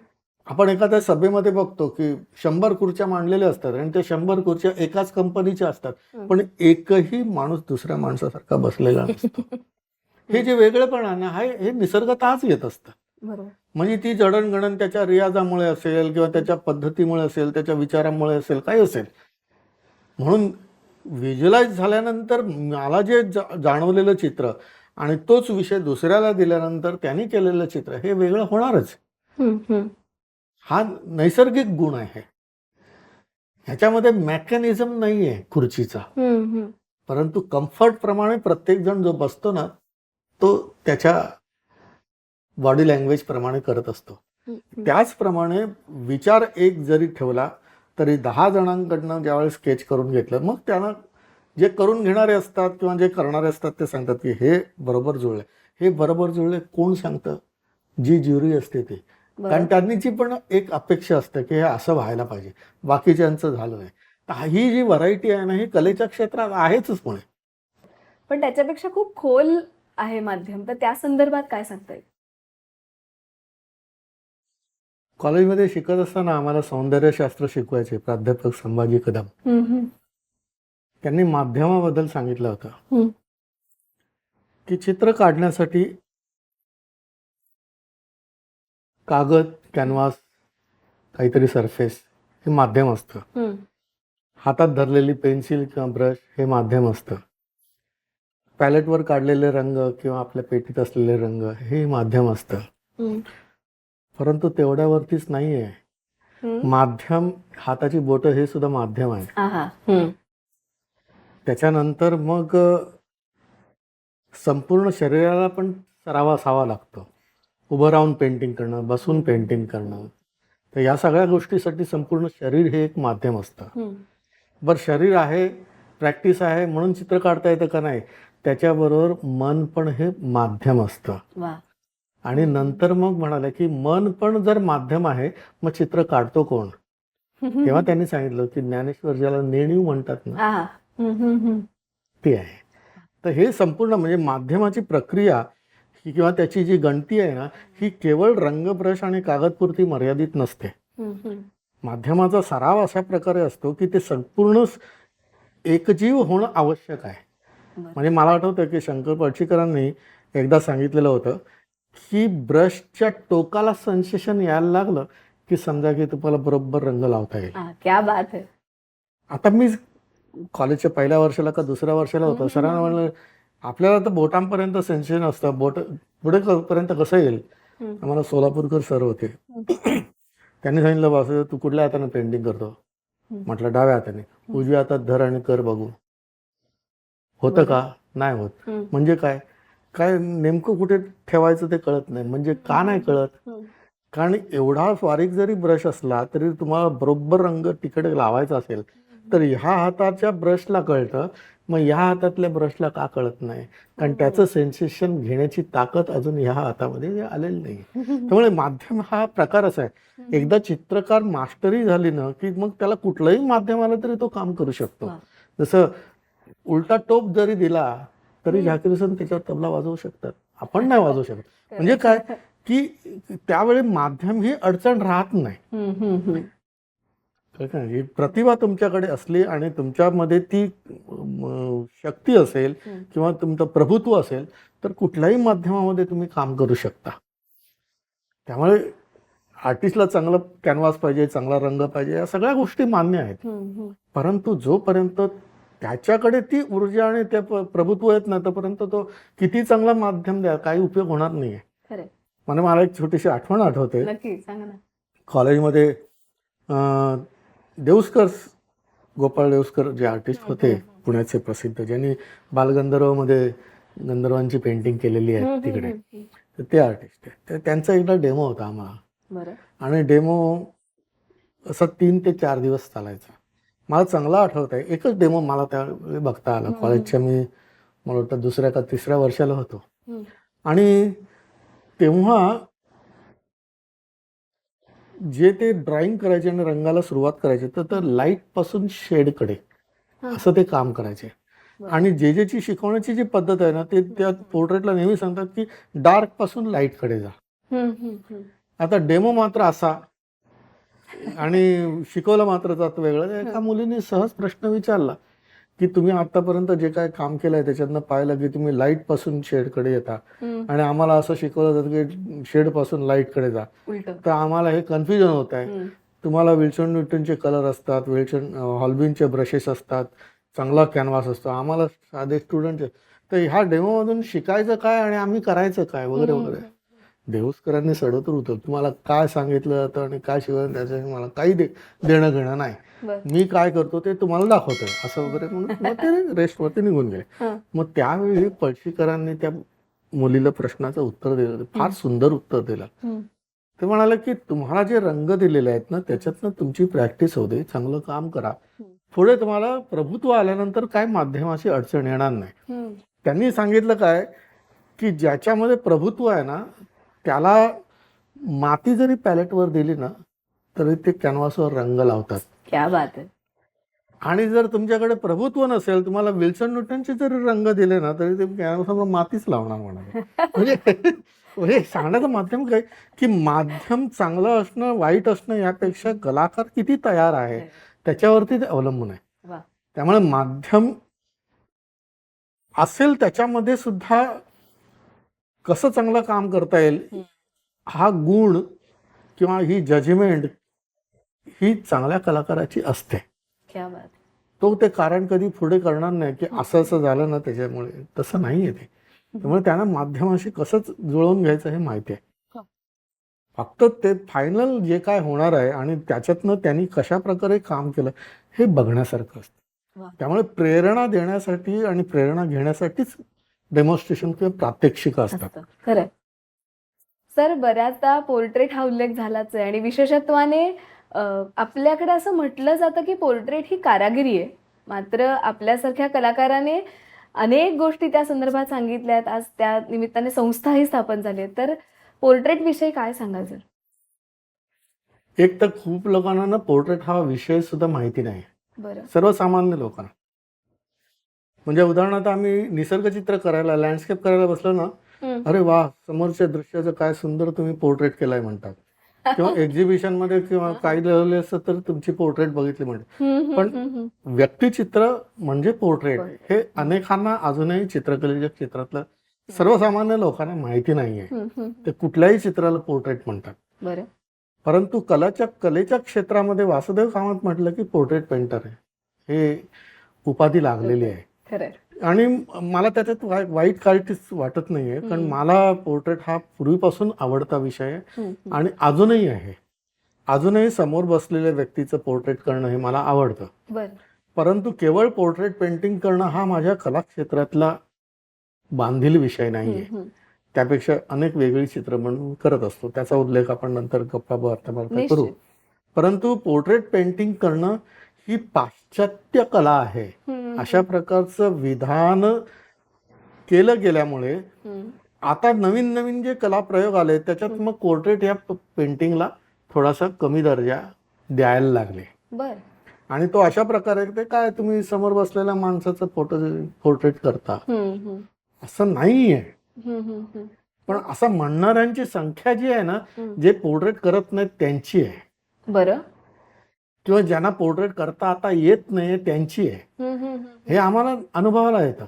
A: आपण एखाद्या सभेमध्ये बघतो की 100 खुर्च्या मांडलेल्या असतात आणि त्या 100 खुर्च्या एकाच कंपनीच्या असतात, पण एकही माणूस दुसऱ्या माणसासारखा बसलेला नसतो. हे जे वेगळेपण आहे ना हे निसर्गतःच येत असतं. म्हणजे ती जडणघडण त्याच्या रियाजामुळे असेल किंवा त्याच्या पद्धतीमुळे असेल, त्याच्या विचारामुळे असेल, काही असेल, म्हणून व्हिज्युअलाइज झाल्यानंतर मला जे जाणवलेलं चित्र आणि तोच विषय दुसऱ्याला दिल्यानंतर त्यांनी केलेलं चित्र हे वेगळं होणारच. हा नैसर्गिक गुण आहे. ह्याच्यामध्ये मेकॅनिझम नाही आहे खुर्चीचा, परंतु कम्फर्ट प्रमाणे प्रत्येक जण जो बसतो ना तो त्याच्या बॉडी लँग्वेज प्रमाणे करत असतो. त्याचप्रमाणे विचार एक जरी ठेवला तरी 10 जणांकडनं ज्यावेळेस स्केच करून घेतलं, मग त्यांना जे करून घेणारे असतात किंवा जे करणारे असतात ते सांगतात की हे बरोबर जुळले. हे बरोबर जुळले कोण सांगतं? जी ज्युरी असते ते. कारण त्यांनीची पण एक अपेक्षा असते की हे असं व्हायला पाहिजे, बाकीच्यांचं झालं नाही. तर ही जी व्हरायटी आहे ना ही कलेच्या क्षेत्रात आहेच पुणे.
B: पण त्याच्यापेक्षा खूप खोल आहे माध्यम, तर त्या संदर्भात काय सांगता येईल?
A: कॉलेजमध्ये शिकत असताना आम्हाला सौंदर्यशास्त्र शिकवायचे प्राध्यापक संभाजी कदम. त्यांनी माध्यमाबद्दल सांगितलं होतं की चित्र काढण्यासाठी कागद, कॅनव्हास, काहीतरी सरफेस हे माध्यम असतं. हातात धरलेली पेन्सिल किंवा ब्रश हे माध्यम असतं. पॅलेटवर काढलेले रंग किंवा आपल्या पेटीत असलेले रंग हे माध्यम असतं. परंतु तेवढ्यावरतीच नाही आहे. माध्यम, हाताची बोटं हे सुद्धा माध्यम आहे. त्याच्यानंतर मग संपूर्ण शरीराला पण सराव असावा लागतो. उभं राहून पेंटिंग करणं, बसून पेंटिंग करणं, तर या सगळ्या गोष्टीसाठी संपूर्ण शरीर हे एक माध्यम असतं. बरं, शरीर आहे, प्रॅक्टिस आहे म्हणून चित्र काढता येतं का? नाही. त्याच्याबरोबर मन पण हे माध्यम असतं. आणि नंतर मग म्हणाले की मन पण जर माध्यम आहे मग चित्र काढतो कोण? तेव्हा त्यांनी सांगितलं की ज्ञानेश्वर ज्याला नेणीव म्हणतात ना ते आहे. तर हे संपूर्ण म्हणजे माध्यमाची प्रक्रिया किंवा त्याची जी गणती आहे ना ही केवळ रंगब्रश आणि कागदपुरती मर्यादित नसते. माध्यमाचा सराव अशा प्रकारे असतो की ते संपूर्ण एकजीव होणं आवश्यक आहे. म्हणजे मला आठवतं की शंकर पळशीकरांनी एकदा सांगितलेलं होतं की ब्रशच्या टोकाला सेन्सेशन यायला लागलं की समजा की तुम्हाला बरोबर रंग लावता येईल.
B: क्या बात आहे. आता
A: मी कॉलेजच्या पहिल्या वर्षाला का दुसऱ्या वर्षाला होतं, सरांना म्हणलं आपल्याला तर बोटांपर्यंत सेन्सेशन असतं, बोट पुढे पर्यंत कसं येईल? आम्हाला सोलापूरकर सर होते. त्यांनी सांगितलं बस तू कुठल्या हाताने पेंटिंग करतो? म्हटलं डाव्या हाताने. उजव्या हातात धर आणि कर बघू. होतं का? नाही होत. म्हणजे काय काय नेमकं कुठे ठेवायचं ते कळत नाही. म्हणजे का नाही कळत? कारण एवढा बारीक जरी ब्रश असला तरी तुम्हाला बरोबर रंग तिकडे लावायचा असेल तर ह्या हाताच्या ब्रशला कळतं, मग ह्या हातातल्या ब्रशला का कळत नाही? कारण त्याचं सेन्सेशन घेण्याची ताकद अजून ह्या हातामध्ये आलेली नाही. त्यामुळे माध्यम हा प्रकार असा आहे, एकदा चित्रकार मास्टरी झाली ना की मग त्याला कुठलंही माध्यम आलं तरी तो काम करू शकतो. जसं उलटा टोप जरी दिला तरी झाकीरसन त्याच्यावर तबला वाजवू शकतात, आपण नाही वाजवू शकत. म्हणजे काय की त्यावेळी माध्यम ही अडचण राहत नाही. प्रतिभा तुमच्याकडे असली आणि तुमच्यामध्ये ती शक्ती असेल किंवा तुमचं प्रभुत्व असेल तर कुठल्याही माध्यमामध्ये तुम्ही काम करू शकता. त्यामुळे आर्टिस्टला चांगला कॅनव्हास पाहिजे, चांगला रंग पाहिजे, या सगळ्या गोष्टी मान्य आहेत. परंतु जोपर्यंत त्याच्याकडे ती ऊर्जा आणि त्या प्रभुत्व येत नाही तोपर्यंत तो किती चांगला माध्यम द्या काही उपयोग होणार नाही. म्हणजे मला एक छोटीशी आठवण आठवते. कॉलेजमध्ये देऊस्कर, गोपाळ देऊस्कर जे आर्टिस्ट होते पुण्याचे प्रसिद्ध, ज्यांनी बालगंधर्वमध्ये गंधर्वांची पेंटिंग केलेली आहे तिकडे, तर ते आर्टिस्ट आहे. तर त्यांचा एकदा डेमो होता आम्हाला. आणि डेमो असा 3 ते 4 दिवस चालायचा. मला चांगला आठवत आहे, एकच डेमो मला त्यावेळी बघता आला. कॉलेजच्या मी मला वाटतं 2ऱ्या का 3ऱ्या वर्षाला होतो. आणि तेव्हा जे ते ड्रॉइंग करायचे आणि रंगाला सुरुवात करायचे तर लाईट पासून शेडकडे असं ते काम करायचे. आणि जेची शिकवण्याची जी पद्धत आहे ना ते त्या पोर्ट्रेटला नेहमी सांगतात की डार्क पासून लाईटकडे जा. आता डेमो मात्र असा आणि शिकवलं मात्र जात वेगळं. एका मुलीने सहज प्रश्न विचारला की तुम्ही आतापर्यंत जे काय काम केलंय त्याच्यातनं पाहिलं की तुम्ही लाईट पासून शेडकडे येता आणि आम्हाला असं शिकवलं जातं की शेड पासून लाईटकडे जा, तर आम्हाला हे कन्फ्युजन होत आहे. तुम्हाला विल्सन न्यूटनचे कलर असतात, विल्सन हॉल्बिनचे ब्रशेस असतात, चांगला कॅनव्हास असतो. आम्हाला साधे स्टुडंट तर ह्या डेमोमधून शिकायचं काय आणि आम्ही करायचं काय वगैरे वगैरे. देहुस्करांनी सडोतर होतं, तुम्हाला काय सांगितलं जातं आणि काय शिकवलं त्याच्याशी मला काही देणं घेणं नाही. मी काय करतो ते तुम्हाला दाखवतोय असं वगैरे म्हणून मग ते रेस्टवरती निघून गेले. मग त्यावेळी पळशीकरांनी त्या मुलीला प्रश्नाचं उत्तर दिलं, फार सुंदर उत्तर दिलं. ते म्हणाले की तुम्हाला जे रंग दिलेले आहेत ना त्याच्यातनं तुमची प्रॅक्टिस होऊ दे, चांगलं काम करा, पुढे तुम्हाला प्रभुत्व आल्यानंतर काय माध्यमाची अडचण येणार नाही. त्यांनी सांगितलं काय की ज्याच्यामध्ये प्रभुत्व आहे ना त्याला माती जरी पॅलेटवर दिली ना तरी ते कॅनव्हासवर रंग लावतात.
B: क्या बात आहे.
A: आणि जर तुमच्याकडे प्रभुत्व नसेल, तुम्हाला विल्सन न्यूटनचे जरी रंग दिले ना तरी ते कॅनव्हासवर मातीच लावणार म्हणाले. म्हणजे सांगण्याचं माध्यम काय की माध्यम चांगलं असणं वाईट असणं यापेक्षा कलाकार किती तयार आहे त्याच्यावरती ते अवलंबून आहे. त्यामुळे माध्यम असेल त्याच्यामध्ये सुद्धा कसं चांगलं काम करता येईल हा गुण किंवा ही जजमेंट ही चांगल्या कलाकाराची असते.
B: क्या बात.
A: तो ते कारण कधी पुढे करणार नाही की असं असं झालं ना त्याच्यामुळे, तसं नाही आहे ते. त्यामुळे त्यांना माध्यमाशी कसंच जुळवून घ्यायचं हे माहिती आहे. फक्त ते फायनल जे काय होणार आहे आणि त्याच्यातनं त्यांनी कशा प्रकारे काम केलं हे बघण्यासारखं असतं. त्यामुळे प्रेरणा देण्यासाठी आणि प्रेरणा घेण्यासाठीच डेमॉन्स्ट्रेशन किंवा प्रात्यक्षिक असतात.
B: खरं सर, बऱ्याचदा पोर्ट्रेट हा उल्लेख झालाच आहे आणि विशेषत्वाने आपल्याकडे असं म्हटलं जातं की पोर्ट्रेट ही कारागिरी आहे. मात्र आपल्यासारख्या कलाकाराने अनेक गोष्टी त्या संदर्भात सांगितल्या आहेत. आज त्या निमित्ताने संस्थाही स्थापन झाली आहे. तर पोर्ट्रेट विषयी काय सांगाल सर?
A: एक तर खूप लोकांना ना पोर्ट्रेट हा विषय सुद्धा माहिती नाही.
B: बरं.
A: सर्वसामान्य लोकांना. म्हणजे उदाहरणार्थ आम्ही निसर्गचित्र करायला, लँडस्केप करायला बसलो ना, अरे वा समोरच्या दृश्याचं काय सुंदर तुम्ही पोर्ट्रेट केलाय म्हणतात. किंवा एक्झिबिशन मध्ये किंवा काही लिहिलेलं असतं तर तुमची पोर्ट्रेट बघितली म्हणतात. पण व्यक्तिचित्र म्हणजे पोर्ट्रेट हे अनेकांना अजूनही चित्रकलेच्या क्षेत्रातलं सर्वसामान्य लोकांना माहिती नाहीये. ते कुठल्याही चित्राला पोर्ट्रेट म्हणतात.
B: बरं.
A: परंतु कलेच्या क्षेत्रामध्ये वासुदेव कामत म्हटलं की पोर्ट्रेट पेंटर आहे, हे उपाधी लागलेली आहे. आणि मला त्याच्यात वाईट काहीच वाटत नाहीये, कारण मला पोर्ट्रेट हा पूर्वीपासून आवडता विषय आहे आणि अजूनही आहे. अजूनही समोर बसलेल्या व्यक्तीचं पोर्ट्रेट करणं हे मला आवडतं. परंतु केवळ पोर्ट्रेट पेंटिंग करणं हा माझ्या कला क्षेत्रातला बांधील विषय नाहीये. त्यापेक्षा अनेक वेगळी चित्र म्हणून करत असतो, त्याचा उल्लेख आपण नंतर गप्पा वार्ता करू. परंतु पोर्ट्रेट पेंटिंग करणं ही पाश्चात्य कला आहे अशा प्रकारचं विधान केलं गेल्यामुळे आता नवीन नवीन जे कला प्रयोग आले त्याच्यात मग पोर्ट्रेट या पेंटिंगला थोडासा कमी दर्जा द्यायला लागले. आणि तो अशा प्रकारे ते काय तुम्ही समोर बसलेल्या माणसाचं पोर्ट्रेट करता असं नाहीये. पण असं म्हणणाऱ्यांची संख्या जी आहे ना, जे पोर्ट्रेट करत नाहीत त्यांची आहे.
B: बरं.
A: किंवा ज्यांना पोर्ट्रेट करता आता येत नाही त्यांची आहे. हे आम्हाला अनुभवाला येतं.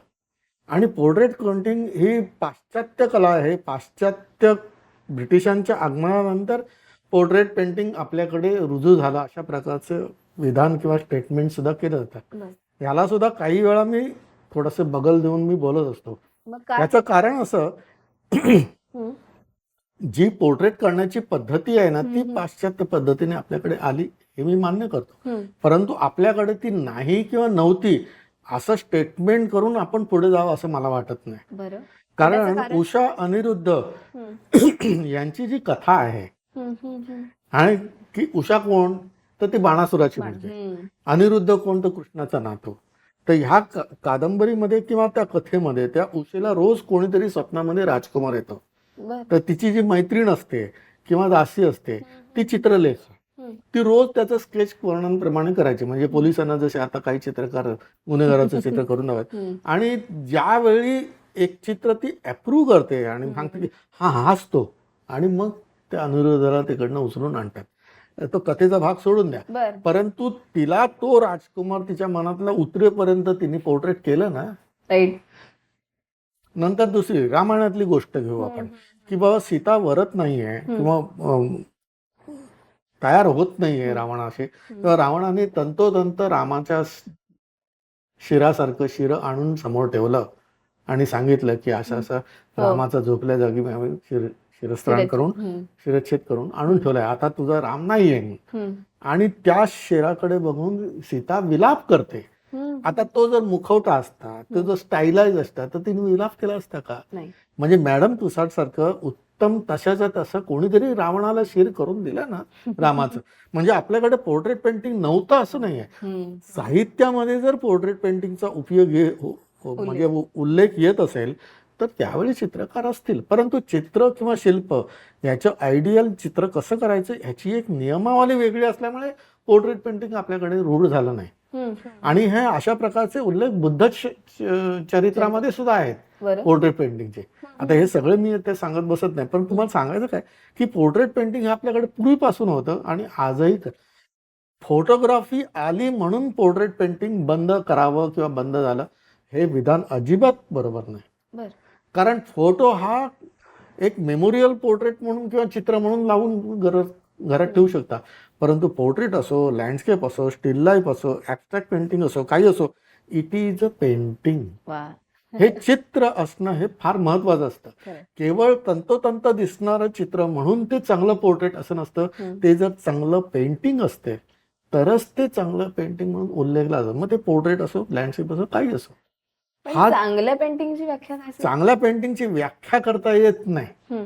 A: आणि पोर्ट्रेट पेंटिंग ही पाश्चात्य कला आहे. पाश्चात्य ब्रिटिशांच्या आगमनानंतर पोर्ट्रेट पेंटिंग आपल्याकडे रुजू झालं अशा प्रकारचं विधान किंवा स्टेटमेंट सुद्धा केलं जातं. याला सुद्धा काही वेळा मी थोडंसं बगल देऊन मी बोलत असतो. याचं कारण असं जी पोर्ट्रेट करण्याची पद्धती आहे ना ती पाश्चात्य पद्धतीने आपल्याकडे आली हे मी मान्य करतो. परंतु आपल्याकडे ती नाही किंवा नव्हती असं स्टेटमेंट करून आपण पुढे जावं असं मला वाटत नाही. कारण उषा अनिरुद्ध यांची जी कथा आहे आणि की उषा कोण तर ती बाणासुराची म्हणजे, अनिरुद्ध कोण तर कृष्णाचा नातू. तर ह्या कादंबरीमध्ये किंवा त्या कथेमध्ये त्या उषेला रोज कोणीतरी स्वप्नामध्ये राजकुमार येतो. तर तिची जी मैत्रीण असते किंवा दासी असते ती चित्रलेख, ती रोज त्याचं स्केच वर्णनप्रमाणे करायची. म्हणजे पोलिसांना जसे आता काही चित्रकार गुन्हेगाराचं चित्र करून हवं आणि ज्यावेळी एक चित्र ती अप्रूव्ह करते आणि सांगते की हा हाच तो, आणि मग त्या अनिरुद्धाला तिकडनं उचलून आणतात. तो कथेचा भाग सोडून द्या, परंतु तिला तो राजकुमार तिच्या मनातला उतरेपर्यंत तिने पोर्ट्रेट केलं ना. नंतर दुसरी रामायणातली गोष्ट घेऊ आपण की बाबा सीता वरत नाहीये किंवा तयार होत नाहीये रावणाशी, तेव्हा रावणाने तंतोतंत रामाच्या शिरासारखं शिर आणून समोर ठेवलं आणि सांगितलं की असं असं रामाचा झोपल्या जागी मी शिरस्त्राण करून शिरच्छेद करून आणून ठेवलाय, आता तुझा राम नाहीये. आणि त्या शिराकडे बघून सीता विलाप करते. आता तो जर मुखवटा असता, तो जर स्टाईलाइज असता, तर तिने विलाप केला असता का? म्हणजे मॅडम तुसाड सारखं उत्तम तशाच्या तसं कोणीतरी रावणाला शिर करून दिलं ना रामाचं. म्हणजे आपल्याकडे पोर्ट्रेट पेंटिंग नव्हतं असं नाहीये. साहित्यामध्ये जर पोर्ट्रेट पेंटिंगचा उपयोग म्हणजे उल्लेख येत असेल तर त्यावेळी चित्रकार असतील, परंतु चित्र किंवा शिल्प याचं आयडियल चित्र कसं करायचं ह्याची एक नियमावली वेगळी असल्यामुळे पोर्ट्रेट पेंटिंग आपल्याकडे रूढ झालं नाही. आणि हे अशा प्रकारचे उल्लेख बुद्ध चरित्रामध्ये सुद्धा आहेत पोर्ट्रेट पेंटिंगचे. आता हे सगळे मी ते सांगत बसत नाही, पण तुम्हाला सांगायचं काय की पोर्ट्रेट पेंटिंग हे आपल्याकडे पूर्वीपासून होतं आणि आजही फोटोग्राफी आली म्हणून पोर्ट्रेट पेंटिंग बंद करावं किंवा बंद झालं हे विधान अजिबात बरोबर नाही. कारण फोटो हा एक मेमोरियल पोर्ट्रेट म्हणून किंवा चित्र म्हणून लावून घरात ठेवू शकता, परंतु पोर्ट्रेट असो, लँडस्केप असो, स्टील लाईफ असो, ॲब्स्ट्रॅक्ट पेंटिंग असो, काही असो, इट इज अ पेंटिंग. हे चित्र असणं हे फार महत्वाचं असतं. केवळ तंतोतंत दिसणारं चित्र म्हणून ते चांगलं पोर्ट्रेट असं नसतं. ते जर चांगलं पेंटिंग असते तरच ते चांगलं पेंटिंग म्हणून उल्लेखलं जातं. मग ते पोर्ट्रेट असो, लँडस्केप असो, काही असो.
B: चांगल्या पेंटिंगची व्याख्या काय?
A: चांगल्या पेंटिंगची व्याख्या करता येत नाही,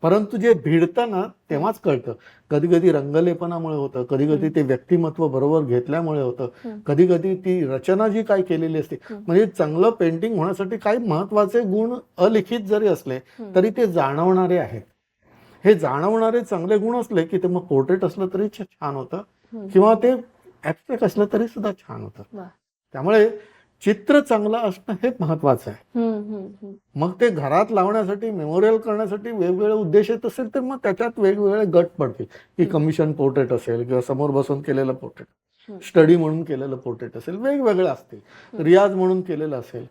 A: परंतु जे भिडतं ना तेव्हाच कळतं. कधी कधी रंगलेपनामुळे होतं, कधी कधी ते व्यक्तिमत्व बरोबर घेतल्यामुळे होतं, कधी कधी ती रचना जी काय केलेली असते. म्हणजे चांगलं पेंटिंग होण्यासाठी काही महत्वाचे गुण अलिखित जरी असले तरी ते जाणवणारे आहेत. हे जाणवणारे चांगले गुण असले की ते मग पोर्ट्रेट असलं तरी छान होतं किंवा ते ॲब्स्ट्रॅक्ट असलं तरी सुद्धा छान होतं. त्यामुळे चित्र चांगलं असणं हे महत्वाचं आहे. मग ते घरात लावण्यासाठी, मेमोरियल करण्यासाठी वेगवेगळे उद्देश येत असेल तर मग त्याच्यात वेगवेगळे गट पडतील की कमिशन पोर्ट्रेट असेल किंवा समोर बसून केलेलं पोर्ट्रेट, स्टडी म्हणून केलेलं पोर्ट्रेट असेल, वेगवेगळे असतील, रियाज म्हणून केलेलं असेल.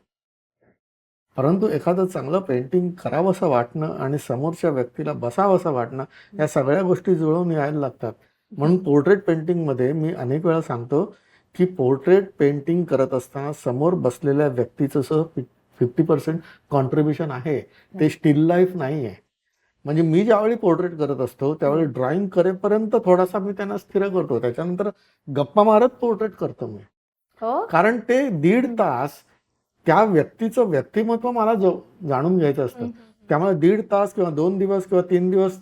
A: परंतु एखादं चांगलं पेंटिंग करावंसं वाटणं आणि समोरच्या व्यक्तीला बसावंसं वाटणं या सगळ्या गोष्टी जुळवून यायला लागतात. म्हणून पोर्ट्रेट पेंटिंगमध्ये मी अनेक वेळा सांगतो की पोर्ट्रेट पेंटिंग करत असताना समोर बसलेल्या व्यक्तीचं 50% कॉन्ट्रीब्युशन आहे, ते स्टील लाईफ नाही आहे. म्हणजे मी ज्यावेळी पोर्ट्रेट करत असतो त्यावेळी ड्रॉइंग करेपर्यंत थोडासा मी त्यांना स्थिर करतो, त्याच्यानंतर गप्पा मारत पोर्ट्रेट करतो मी. कारण ते 1.5 तास त्या व्यक्तीचं व्यक्तिमत्व मला जाणून घ्यायचं असतं. त्यामुळे 1.5 तास किंवा 2 दिवस किंवा 3 दिवस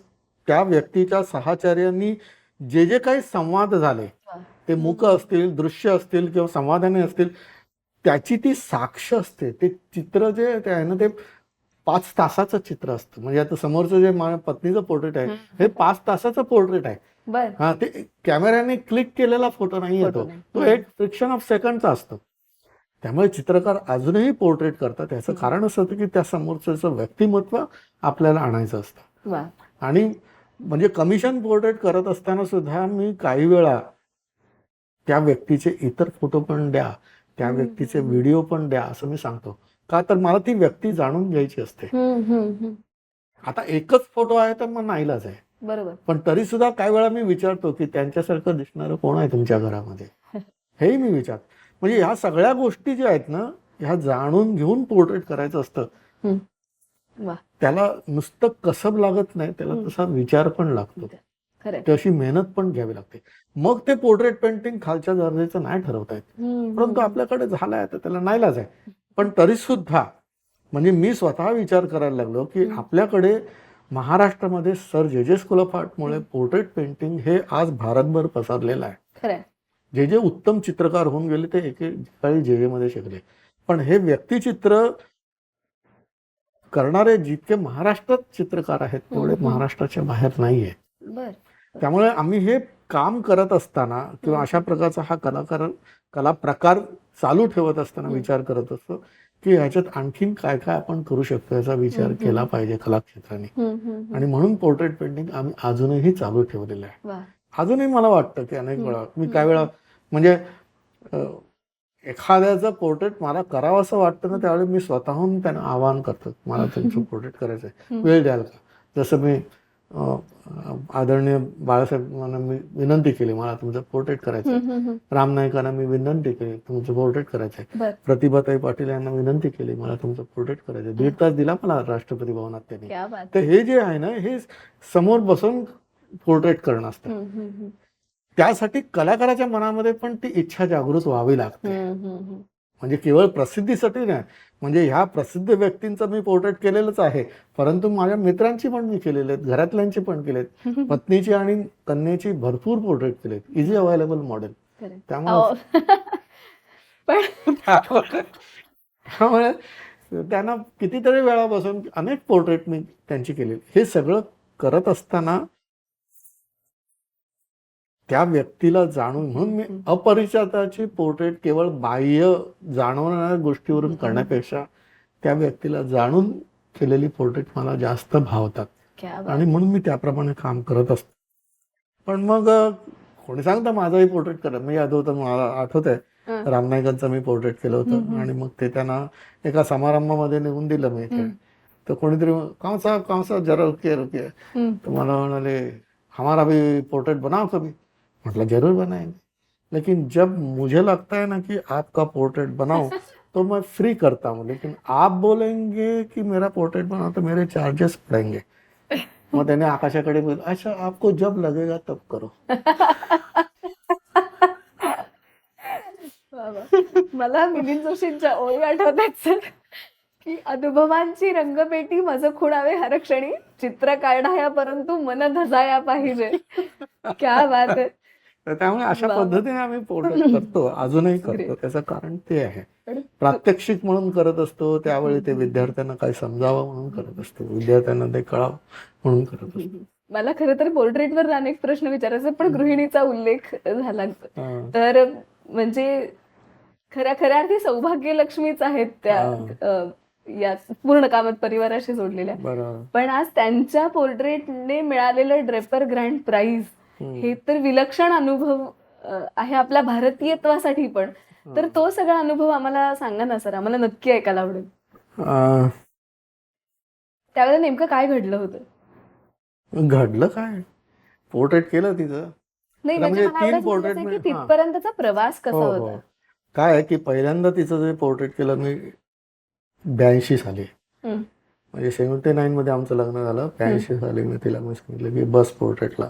A: त्या व्यक्तीच्या सहचार्यांनी जे जे काही संवाद झाले, ते मुख असतील, दृश्य असतील किंवा संवादाने असतील, त्याची ती साक्ष असते. ते चित्र जे आहे ना ते 5 तासाचं चित्र असतं. म्हणजे आता समोरचं जे माझ्या पत्नीचं पोर्ट्रेट आहे हे 5 तासाचं पोर्ट्रेट आहे. हा, ते कॅमेऱ्याने क्लिक केलेला फोटो नाही येतो, तो एक फ्रिक्शन ऑफ सेकंडचा असतो. त्यामुळे चित्रकार अजूनही पोर्ट्रेट करतात. याचं कारण असं होतं की त्या समोरचं व्यक्तिमत्व आपल्याला आणायचं असतं. आणि म्हणजे कमिशन पोर्ट्रेट करत असताना सुद्धा मी काही वेळा त्या व्यक्तीचे इतर फोटो पण द्या, त्या व्यक्तीचे व्हिडिओ पण द्या असं मी सांगतो. का तर मला ती व्यक्ती जाणून घ्यायची असते. आता एकच फोटो आहे तर मग नाईलाज आहे, बरोबर, पण तरी सुद्धा काही वेळा मी विचारतो की त्यांच्यासारखं दिसणारं कोण आहे तुमच्या घरामध्ये, हेही मी विचारतो. म्हणजे ह्या सगळ्या गोष्टी ज्या आहेत ना ह्या जाणून घेऊन पोर्ट्रेट करायचं असतं. त्याला नुसतं कसब लागत नाही, त्याला तसा विचार पण लागतो, तशी मेहनत पण घ्यावी लागते. मग ते पोर्ट्रेट पेंटिंग खालच्या दर्जाचं नाही ठरवता येत, परंतु आपल्याकडे झालंय आता त्याला नाईलाज आहे. पण तरी सुद्धा म्हणजे मी स्वतः विचार करायला लागलो की आपल्याकडे महाराष्ट्रामध्ये सर जे स्कूल ऑफ आर्टमुळे पोर्ट्रेट पेंटिंग हे आज भारतभर पसरलेलं आहे. जे उत्तम चित्रकार होऊन गेले ते एकेकाळी जे मध्ये शिकले, पण हे व्यक्तिचित्र करणारे जितके महाराष्ट्रात चित्रकार आहेत तेवढे महाराष्ट्राच्या बाहेर नाहीये. त्यामुळे आम्ही हे काम करत असताना किंवा अशा प्रकारचा हा कला प्रकार चालू ठेवत असताना विचार करत असतो की ह्याच्यात आणखीन काय काय आपण करू शकतो याचा विचार केला पाहिजे कलाक्षेत्राने. आणि म्हणून पोर्ट्रेट पेंटिंग आम्ही अजूनही चालू ठेवलेलं आहे. अजूनही मला वाटतं की अनेक वेळा मी काही वेळा म्हणजे एखाद्याचं पोर्ट्रेट मला करावं असं वाटतं ना त्यावेळी मी स्वतःहून त्यांना आवाहन करतो, मला तुमचं पोर्ट्रेट करायचं आहे, वेळ द्याल का. जसं मी आदरणीय बाळासाहेबांना मी विनंती केली, मला तुमचं पोर्ट्रेट करायचं आहे. राम नाईकांना मी विनंती केली, तुमचं पोर्ट्रेट करायचं आहे.
B: बर.
A: प्रतिभाताई पाटील यांना विनंती केली, मला तुमचं पोर्ट्रेट करायचं आहे. 1.5 तास दिला मला राष्ट्रपती भवनात त्यांनी.
B: क्या बात.
A: तर हे जे आहे ना, हे समोर बसून पोर्ट्रेट करणं असतं. त्यासाठी कलाकाराच्या मनामध्ये पण ती इच्छा जागृत व्हावी लागते. म्हणजे केवळ प्रसिद्धीसाठी नाही, म्हणजे ह्या प्रसिद्ध व्यक्तींचं मी पोर्ट्रेट केलेलंच आहे, परंतु माझ्या मित्रांची पण मी केलेले आहेत, घरातल्यांची पण केलेत, पत्नीची आणि कन्येची भरपूर पोर्ट्रेट केलेत, इझी अवेलेबल मॉडेल. त्यामुळे त्यामुळे त्यांना कितीतरी वेळा बसून अनेक पोर्ट्रेट मी त्यांची केलेली. हे सगळं करत असताना त्या व्यक्तीला जाणून, म्हणून मी अपरिचिताची पोर्ट्रेट केवळ बाह्य जाणवणाऱ्या गोष्टीवरून करण्यापेक्षा त्या व्यक्तीला जाणून केलेली पोर्ट्रेट मला जास्त भावतात, आणि म्हणून मी त्याप्रमाणे काम करत असतो. पण मग कोणी सांगतं माझाही पोर्ट्रेट करा. मी आठवतं, मला आठवत आहे राम नाईकांचं मी पोर्ट्रेट केलं होतं, आणि मग ते त्यांना एका समारंभामध्ये नेऊन दिलं मी. तर कोणीतरी कौन जरा रुकिए रुकिए, तर मला म्हणाले हमारा भी पोर्ट्रेट बनाओ कभी. मतलब जरूर बनाएंगे, लेकिन जब मुझे लगता है ना कि आपका पोर्ट्रेट बनाओ तो मैं फ्री करता हूँ, लेकिन आप बोलेंगे कि मेरा पोर्ट्रेट बनाओ तो मेरे चार्जेस पड़ेंगे. मग त्याने आकाशाकडे बोल, अच्छा आपको जब लगेगा तब करो.
B: मला मिलिंद जोशींच्या ओळी आठवतात सर, की अनुभवांची रंगपेटी माझं खुणावे हरक्षणी, चित्र काढाया परंतु मन धजाया पाहिजे. क्या बात आहे.
A: त्यामुळे अशा पद्धतीने आम्ही पोर्ट्रेट करतो, अजूनही करतो. त्याचं कारण ते आहे, प्रात्यक्षिक म्हणून करत असतो, त्यावेळी ते विद्यार्थ्यांना काही समजावं म्हणून करत असतो, विद्यार्थ्यांना ते कळावं म्हणून करत असतो.
B: मला खरं तर पोर्ट्रेटवर अनेक प्रश्न विचारायचे, पण गृहिणीचा उल्लेख झाला तर म्हणजे खऱ्या अर्थी सौभाग्य लक्ष्मीच आहेत त्या या पूर्ण कामात परिवाराशी जोडलेल्या. पण आज त्यांच्या पोर्ट्रेटने मिळालेलं ड्रेपर ग्रँड प्राइज हे तर विलक्षण अनुभव आहे आपल्या भारतीयत्वासाठी पण. तर तो सगळा अनुभव आम्हाला सांगा ना सर, आम्हाला नक्की ऐकायला आवडेल. त्यावेळेला नेमकं काय घडलं होतं?
A: घडलं काय, पोर्ट्रेट केलं तिचं.
B: नाही म्हणजे 3 पोर्ट्रेट, तिथपर्यंतचा प्रवास कसा होता?
A: काय आहे की पहिल्यांदा तिचं जे पोर्ट्रेट केलं मी 82 साली, म्हणजे 79 मध्ये आमचं लग्न झालं. 82 साली मी तिला सांगितलं की बस पोर्ट्रेटला.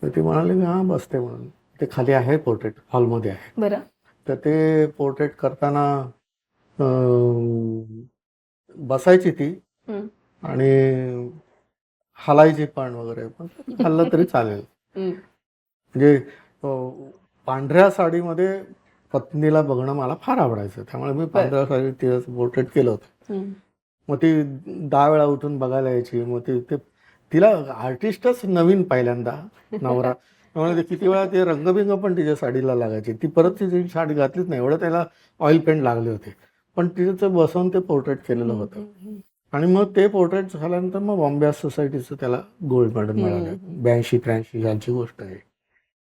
A: तर ती म्हणाली की हा बसते म्हणून. ते खाली आहे पोर्ट्रेट, हॉलमध्ये आहे.
B: बरं.
A: तर ते पोर्ट्रेट करताना बसायची ती आणि हलायची पण वगैरे, पण हल्लं तरी चालेल. म्हणजे पांढऱ्या साडीमध्ये पत्नीला बघणं मला फार आवडायचं, त्यामुळे मी पांढऱ्या साडी तिचं पोर्ट्रेट केलं होतं. मग ती 10 वेळा उठून बघायला यायची. मग तिला आर्टिस्टच नवीन पहिल्यांदा नवरा, त्यामुळे किती वेळा ते रंगबिंग पण तिच्या साडीला लागायचे. ती परत तिची साडी घातलीच नाही, एवढं त्याला ऑइल पेंट लागले होते. पण तिचं बसवून ते पोर्ट्रेट केलेलं होतं. आणि मग ते पोर्ट्रेट झाल्यानंतर मग बॉम्बे सोसायटीचं त्याला गोल्ड मेडल मिळालं. 82-83 यांची गोष्ट आहे.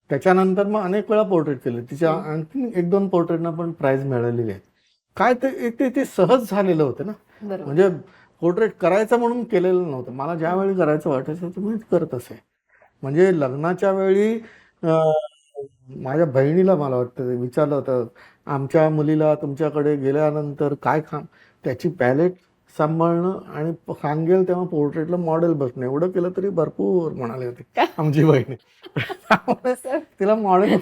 A: त्याच्यानंतर मग अनेक वेळा पोर्ट्रेट केले. तिच्या आणखी 1-2 पोर्ट्रेटना पण प्राइज मिळालेली आहेत. काय ते सहज झालेलं होतं ना, म्हणजे पोर्ट्रेट करायचं म्हणून केलेलं नव्हतं. मला ज्यावेळी करायचं वाटायचं तर मी करत असे. म्हणजे लग्नाच्या वेळी माझ्या बहिणीला मला वाटतं विचारलं होतं, आमच्या मुलीला तुमच्याकडे गेल्यानंतर काय काम, त्याची पॅलेट सांभाळणं आणि सांगेल तेव्हा पोर्ट्रेटला मॉडेल बसणं, एवढं केलं तरी भरपूर म्हणाले होते आमची बहिणी. तिला मॉडेल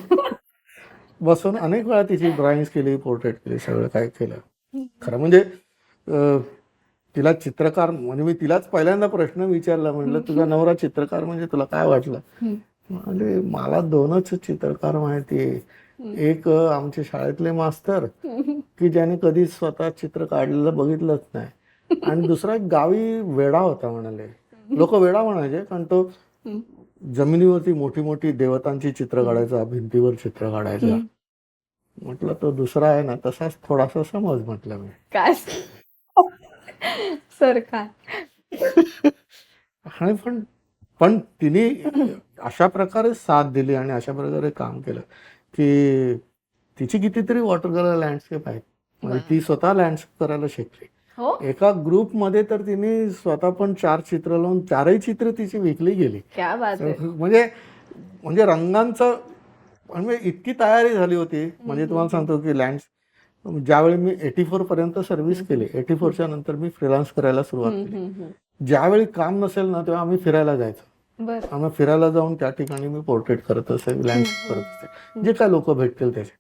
A: बसून अनेक वेळा तिची ड्रॉइंग केली, पोर्ट्रेट केली, सगळं काय केलं. खरं म्हणजे तिला चित्रकार म्हणजे मी तिलाच पहिल्यांदा प्रश्न विचारला, म्हटलं तुझा नवरा चित्रकार म्हणजे तुला काय वाटलं? म्हणजे मला 2च चित्रकार माहिती, एक आमच्या शाळेतले मास्तर की ज्याने कधी स्वतः चित्र काढलेलं बघितलंच नाही, आणि दुसरा एक गावी वेडा होता म्हणाले. लोक वेडा म्हणायचे कारण तो जमिनीवरती मोठी मोठी देवतांची चित्र काढायचा, भिंतीवर चित्र काढायचा. म्हटलं तो दुसरा आहे ना तसाच थोडासा समज, म्हटलं मी.
B: काय सर काय.
A: आणि पण तिने अशा प्रकारे साथ दिली आणि अशा प्रकारे काम केलं की तिची कितीतरी वॉटर कलर लँडस्केप आहेत. म्हणजे ती स्वतः लँडस्केप करायला शिकली.
B: हो
A: एका ग्रुपमध्ये तर तिने स्वतः पण 4 चित्र लावून 4ही चित्र तिची विकली गेली.
B: क्या बात आहे.
A: म्हणजे म्हणजे रंगांचं म्हणजे इतकी तयारी झाली होती. म्हणजे तुम्हाला सांगतो की ज्यावेळी मी 84 पर्यंत सर्व्हिस केली, 84च्या नंतर मी फ्रीलान्स करायला सुरुवात केली. ज्यावेळी काम नसेल ना तेव्हा आम्ही फिरायला जायचो.
B: बर
A: आम्ही फिरायला जाऊन त्या ठिकाणी मी पोर्ट्रेट करत असे, लँडस्केप करत असे, जे काय लोक भेटतील त्याचे.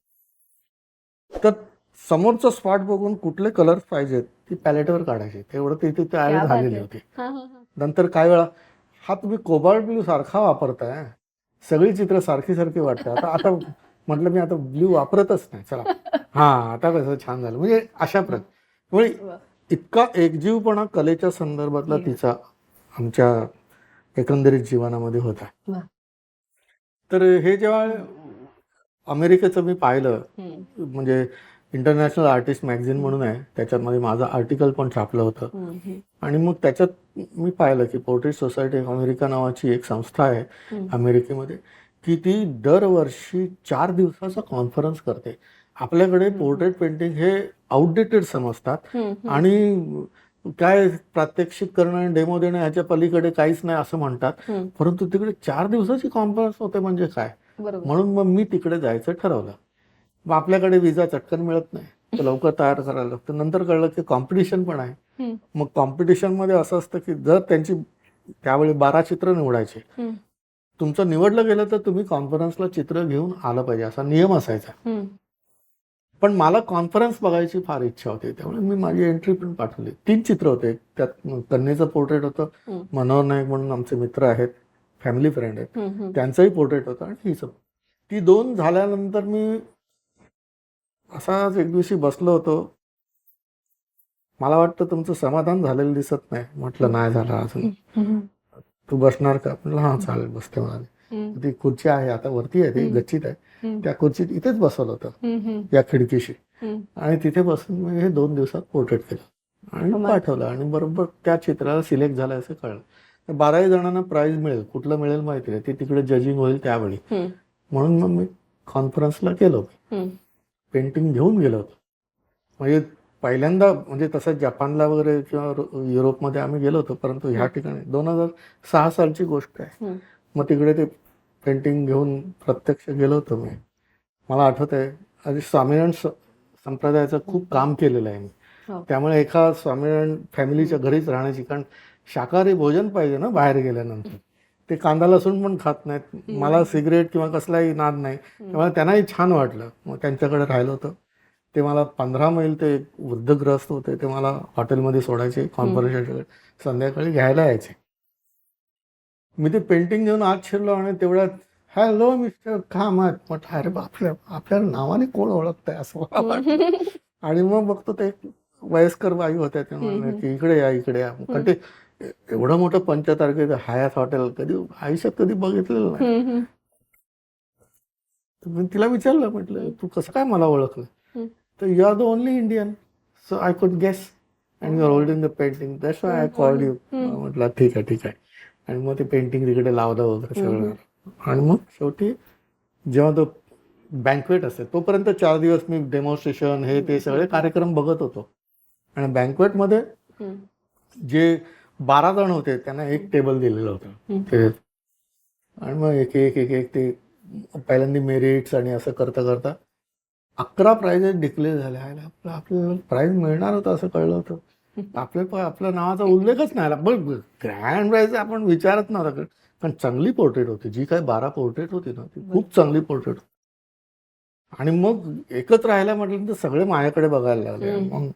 A: तर समोरचं स्पॉट बघून कुठले कलर्स पाहिजेत ती पॅलेटवर काढायचे. तेवढं तिथे तयारी
B: क्या बात
A: झालेली
B: आहे.
A: होती.
B: हा, हा, हा.
A: नंतर काही वेळा हा तुम्ही कोबाल्ट ब्ल्यू सारखा वापरताय, सगळी चित्र सारखी सारखी वाटतात. आता आता म्हटलं मी आता ब्ल्यू वापरतच नाही, चला हा आता कसं छान झालं. म्हणजे अशा प्रकारे म्हणजे इतका एकजीवपणा कलेच्या संदर्भातला तिचा आमच्या एकंदरीत जीवनामध्ये होता.
B: वा.
A: तर हे जेव्हा अमेरिकेचं मी पाहिलं, म्हणजे इंटरनॅशनल आर्टिस्ट मॅगझिन म्हणून आहे, त्याच्यामध्ये माझं आर्टिकल पण छापलं होतं. आणि मग त्याच्यात मी पाहिलं की पोर्ट्रेट सोसायटी ऑफ अमेरिका नावाची एक संस्था आहे अमेरिकेमध्ये, की ती दरवर्षी 4 दिवसाचा कॉन्फरन्स करते. आपल्याकडे पोर्ट्रेट पेंटिंग हे आउटडेटेड समजतात आणि काय प्रात्यक्षिक करणं आणि डेमो देणं ह्याच्या पलीकडे काहीच नाही असं म्हणतात. परंतु तिकडे 4 दिवसाची कॉन्फरन्स होते म्हणजे काय, म्हणून मग मी तिकडे जायचं ठरवलं. मग आपल्याकडे विजा चटकन मिळत नाही, तर लवकर तयार करायला लागतं. नंतर कळलं की कॉम्पिटिशन पण आहे. मग कॉम्पिटिशनमध्ये असं असतं की जर त्यांची त्यावेळी 12 चित्र निवडायचे, तुमचं निवडलं गेलं तर तुम्ही कॉन्फरन्सला चित्र घेऊन आलं पाहिजे असा नियम असायचा. पण मला कॉन्फरन्स बघायची फार इच्छा होती, त्यामुळे मी माझी एंट्री पण पाठवली. 3 चित्र होते. त्यात कन्येचं पोर्ट्रेट होतं, मनोहर नाईक म्हणून आमचे मित्र आहेत, फॅमिली फ्रेंड आहेत, त्यांचंही पोर्ट्रेट होतं आणि हिचं. ती 2 झाल्यानंतर मी असाच एक दिवशी बसलो होतो. मला वाटतं तुमचं समाधान झालेलं दिसत नाही. म्हटलं नाही झालं अजून. तू बसणार का? म्हटलं हा चालेल बसते म्हणाले. ती खुर्ची आहे आता वरती आहे, ती गच्चीत आहे, त्या खुर्चीत इथेच बसवलं होतं या खिडकीशी. आणि तिथे बसून मी हे 2 दिवसात पोर्ट्रेट केलं आणि पाठवलं. आणि बरोबर त्या चित्राला सिलेक्ट झालं असं कळलं. 12 जणांना प्राइज मिळेल. कुठलं मिळेल माहिती नाही, ती तिकडे जजिंग होईल त्यावेळी. म्हणून मग मी कॉन्फरन्सला गेलो, पेंटिंग घेऊन गेलो होतो. म्हणजे पहिल्यांदा म्हणजे तसं जपानला वगैरे किंवा युरोपमध्ये आम्ही गेलो होतो, परंतु ह्या ठिकाणी 2006 सालची गोष्ट आहे. मग तिकडे ते पेंटिंग घेऊन प्रत्यक्ष गेलो होतो मी. मला आठवत आहे आधी स्वामीनारायण संप्रदायाचं खूप काम केलेलं आहे मी. त्यामुळे एका स्वामीनारायण फॅमिलीच्या घरीच राहण्याची, कारण शाकाहारी भोजन पाहिजे ना बाहेर गेल्यानंतर. ते कांदा लसूण पण खात नाहीत. मला सिगरेट किंवा कसलाही नाद नाही, त्यामुळे त्यांनाही छान वाटलं. मग त्यांच्याकडे राहिलो होतं. ते मला 15 मैल ते वृद्धग्रस्त होते, ते मला हॉटेलमध्ये सोडायचे, कॉन्फरन्सच्या संध्याकाळी घ्यायला यायचे. मी ते पेंटिंग घेऊन आत शिरलो आणि तेवढ्यात हॅलो मिस्टर कामत म्हटलं, अरे बापरे आपल्या नावाने कोण ओळखताय असं मला वाटलं. आणि मग बघतो ते वयस्कर बाई होत्या, ते म्हणले की इकडे या इकडे या. कारण ते एवढं मोठं पंचतारखेचं हयात हॉटेल कधी आयुष्यात कधी बघितलेलं नाही. मी तिला विचारलं, म्हटलं तू कसं काय मला ओळखलं? तर you are the only Indian, so I could guess and you are holding the painting, that's why I called you. म्हटलं ठीक आहे ठीक आहे. आणि मग ते पेंटिंग तिकडे लावलं वगैरे सगळं. आणि मग शेवटी जेव्हा तो बँकवेट असते तोपर्यंत 4 दिवस मी डेमॉन्स्ट्रेशन हे ते सगळे कार्यक्रम बघत होतो. आणि बँकवेटमध्ये जे 12 जण होते त्यांना एक टेबल दिलेलं होतं ते. आणि मग एक एक एक एक ते पहिल्यांदा मेरिट्स आणि असं करता करता 11 प्राइजेस डिक्लेअर झाले. आपल्याला प्राइज मिळणार होतं असं कळलं होतं. आपल्या नावाचा उल्लेखच नाही आला. पण ग्रँड प्राइज आपण विचारत नव्हता, कारण चांगली पोर्ट्रेट होती. जी काय 12 पोर्ट्रेट होती ना ती खूप चांगली पोर्ट्रेट होती. आणि मग एकच राहायला म्हटल्यानंतर सगळे माझ्याकडे बघायला लागले.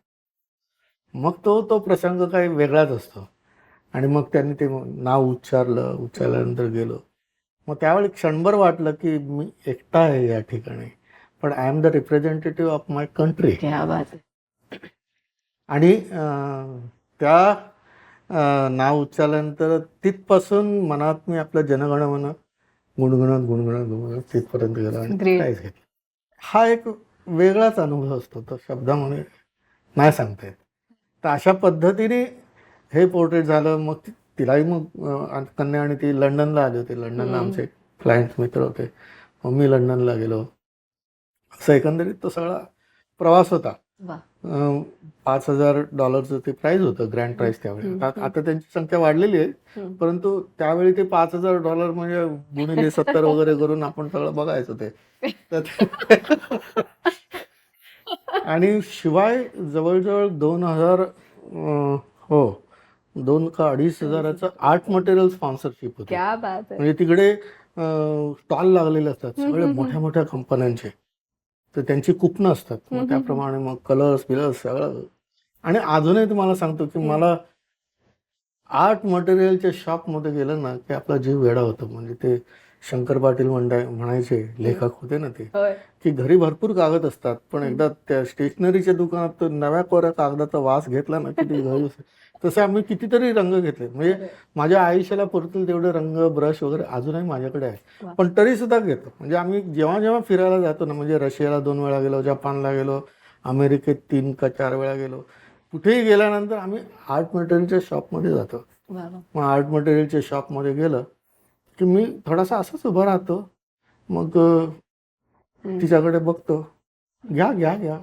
A: मग तो प्रसंग काही वेगळाच असतो. आणि मग त्यांनी ते नाव उच्चारल्यानंतर गेलो. मग त्यावेळी क्षणभर वाटलं की मी एकटा आहे या ठिकाणी, पण I am the representative of my country. आणि त्या नाव उच्चारल्यानंतर तिथपासून मनात मी आपलं जनगणमन गुणगुणत तिथपर्यंत गेलो आणि काहीच घेतलं. हा एक वेगळाच अनुभव असतो, तो शब्दामध्ये नाही सांगता येत. तर अशा पद्धतीने हे पोर्ट्रेट झालं. मग तिलाही मग कन्या आणि ती लंडनला आली होती. लंडनला आमचे क्लायंट मित्र होते. मग मी लंडनला गेलो. असं एकंदरीत तो सगळा प्रवास होता.
B: वा.
A: $5,000 ते प्राइस होतं, ग्रँड प्राइस त्यावेळी. आता त्यांची संख्या वाढलेली आहे,
B: हम्म.
A: परंतु त्यावेळी ते $5,000 म्हणजे गुणिले 70 वगैरे करून आपण सगळं बघायचो ते. तर आणि शिवाय जवळजवळ 2,000 हो 2 का 2,500 आर्ट मटेरियल स्पॉन्सरशिप होती.
B: क्या बात आहे.
A: म्हणजे तिकडे स्टॉल लागलेले असतात सगळे मोठ्या मोठ्या कंपन्यांचे, तर त्यांची कुपनं असतात, मग त्याप्रमाणे मग कलर्स बिलर्स सगळं. आणि अजूनही तुम्हाला सांगतो की मला आर्ट मटेरियलच्या शॉपमध्ये गेलं ना की आपला जीव वेडा होतो. म्हणजे ते शंकर पाटील म्हणायचे, लेखक होते ना ते,
B: होय.
A: की घरी भरपूर कागद असतात, पण एकदा त्या स्टेशनरीच्या दुकानात तो नव्या कोऱ्या कागदाचा वास घेतला ना की ते घरी. तसे आम्ही कितीतरी रंग घेतले, म्हणजे माझ्या आयुष्याला पुरतील तेवढे रंग, ब्रश वगैरे अजूनही माझ्याकडे आहे, पण तरी सुद्धा घेतो. म्हणजे आम्ही जेव्हा जेव्हा फिरायला जातो ना, म्हणजे रशियाला 2 वेळा गेलो, जपानला गेलो, अमेरिकेत 3 का 4 वेळा गेलो, कुठेही गेल्यानंतर आम्ही आर्ट मटेरियलच्या शॉपमध्ये जातो.
B: वा वा.
A: मग आर्ट मटेरियलच्या शॉपमध्ये गेलं की मी थोडासा असंच उभा राहतो, मग तिच्याकडे बघतो, घ्या घ्या घ्या.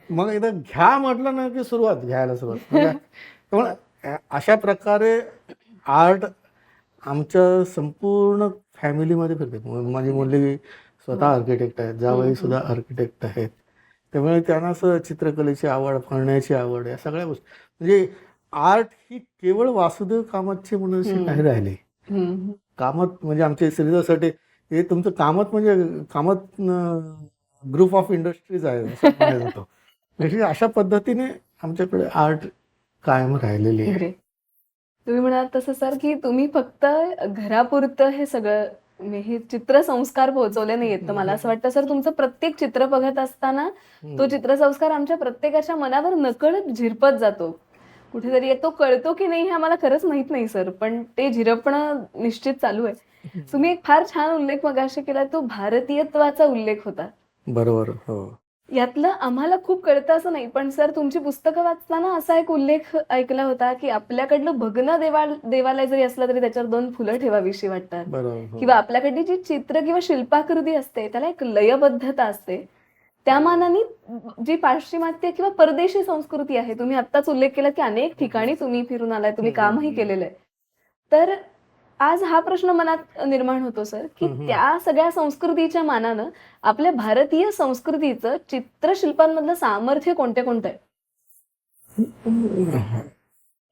A: मग एकदा घ्या म्हटलं ना की घ्यायला सुरुवात. त्यामुळे अशा प्रकारे आर्ट आमच्या संपूर्ण फॅमिलीमध्ये फिरते. माझी मुलगी स्वतः आर्किटेक्ट आहे, जावई सुद्धा आर्किटेक्ट आहेत, त्यामुळे त्यांना असं चित्रकलेची आवड, फळण्याची आवड, या सगळ्या गोष्टी. म्हणजे आर्ट ही केवळ वासुदेव कामतची म्हणून नाही राहिली. कामत म्हणजे आमच्या श्रीधरसाठी हे तुमचं कामत म्हणजे कामत ग्रुप ऑफ इंडस्ट्रीज आहे असं म्हणायचं होतं. म्हणजे अशा पद्धतीने आमच्याकडे आर्ट कायम राहिलेली आहे.
B: ग्रेट. तुम्ही म्हणाल तसं सर की तुम्ही फक्त घरापुरतं हे सगळं हे चित्रसंस्कार पोहोचवले नाहीयेत. तर मला असं वाटतं सर तुमचं प्रत्येक चित्र बघत असताना तो चित्रसंस्कार आमच्या प्रत्येकाच्या मनावर नकळत झिरपत जातो. कुठेतरी तो कळतो की नाही हे आम्हाला खरंच माहित नाही सर, पण ते झिरपणं निश्चित चालू आहे. तुम्ही एक फार छान उल्लेख मगाशी केला, तो भारतीयत्वाचा उल्लेख होता.
A: बरोबर. हो.
B: यातलं आम्हाला खूप कळतं असं नाही, पण सर तुमची पुस्तकं वाचताना असा एक उल्लेख ऐकला होता की आपल्याकडलं भग्न देवालय जरी असलं तरी त्याच्यावर 2 फुलं ठेवावीशी वाटतात,
A: बरोबर.
B: किंवा आपल्याकडली जी चित्र किंवा शिल्पाकृती असते त्याला एक लयबद्धता असते. त्या मानाने जी पाश्चिमात्य किंवा परदेशी संस्कृती आहे, तुम्ही आत्ताच उल्लेख केला की अनेक ठिकाणी तुम्ही फिरून आलाय, तुम्ही कामही केलेलं आहे, तर आज हा प्रश्न मनात निर्माण होतो सर की त्या सगळ्या संस्कृतीच्या मानानं आपल्या भारतीय संस्कृतीचं चित्रशिल्पांमधलं सामर्थ्य कोणते कोणतं आहे,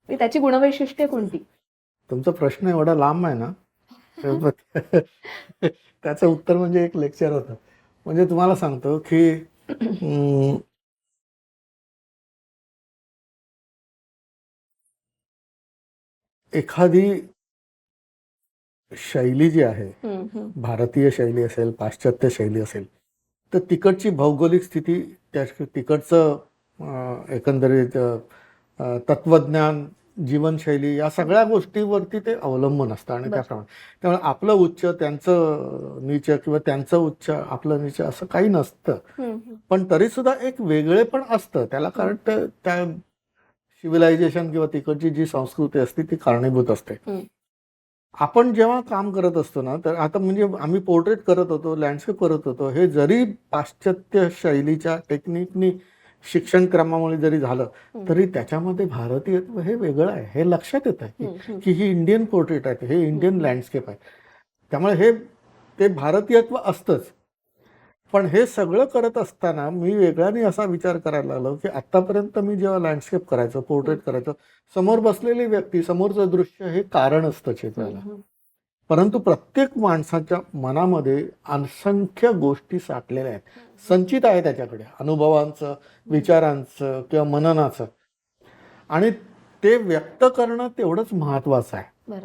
B: त्याची गुणवैशिष्ट्ये कोणती?
A: तुमचा प्रश्न एवढा लांब आहे ना, त्याचं उत्तर म्हणजे एक लेक्चर होतं. म्हणजे तुम्हाला सांगतो की एखादी शैली जी आहे, भारतीय शैली असेल, पाश्चात्य शैली असेल, तर तिकडची भौगोलिक स्थिती, तिकडचं एकंदरीत तत्वज्ञान, जीवनशैली, या सगळ्या गोष्टीवरती ते अवलंबून असतं. आणि त्यामुळे आपलं उच्च त्यांचं नीच किंवा त्यांचं उच्च आपलं नीच असं काही नसतं, पण तरी सुद्धा एक वेगळे पण असतं त्याला, कारण त्या सिव्हिलायझेशन किंवा तिकडची जी संस्कृती असते ती कारणीभूत असते. आपण जेव्हा काम करत असतो ना, तर आता म्हणजे आम्ही पोर्ट्रेट करत होतो, लँडस्केप करत होतो, हे जरी पाश्चात्य शैलीच्या टेक्निकनी शिक्षण क्रमामुळे जरी झालं तरी त्याच्यामध्ये भारतीयत्व हे वेगळं आहे, हे लक्षात येत आहे की ही इंडियन पोर्ट्रेट आहे, हे इंडियन लँडस्केप आहे. त्यामुळे ते भारतीयत्व असतंच. पण हे सगळं करत असताना मी वेगळ्याने असा विचार करायला लागलो की आतापर्यंत मी जेव्हा लँडस्केप करायचो, पोर्ट्रेट करायचो, समोर बसलेली व्यक्ती, समोरचं दृश्य हे कारण असतं चित्राला, परंतु प्रत्येक माणसाच्या मनामध्ये असंख्य गोष्टी साठलेल्या आहेत, संचित आहे त्याच्याकडे, अनुभवांचं, विचारांचं किंवा मननाचं, आणि ते व्यक्त करणं तेवढंच महत्वाचं आहे.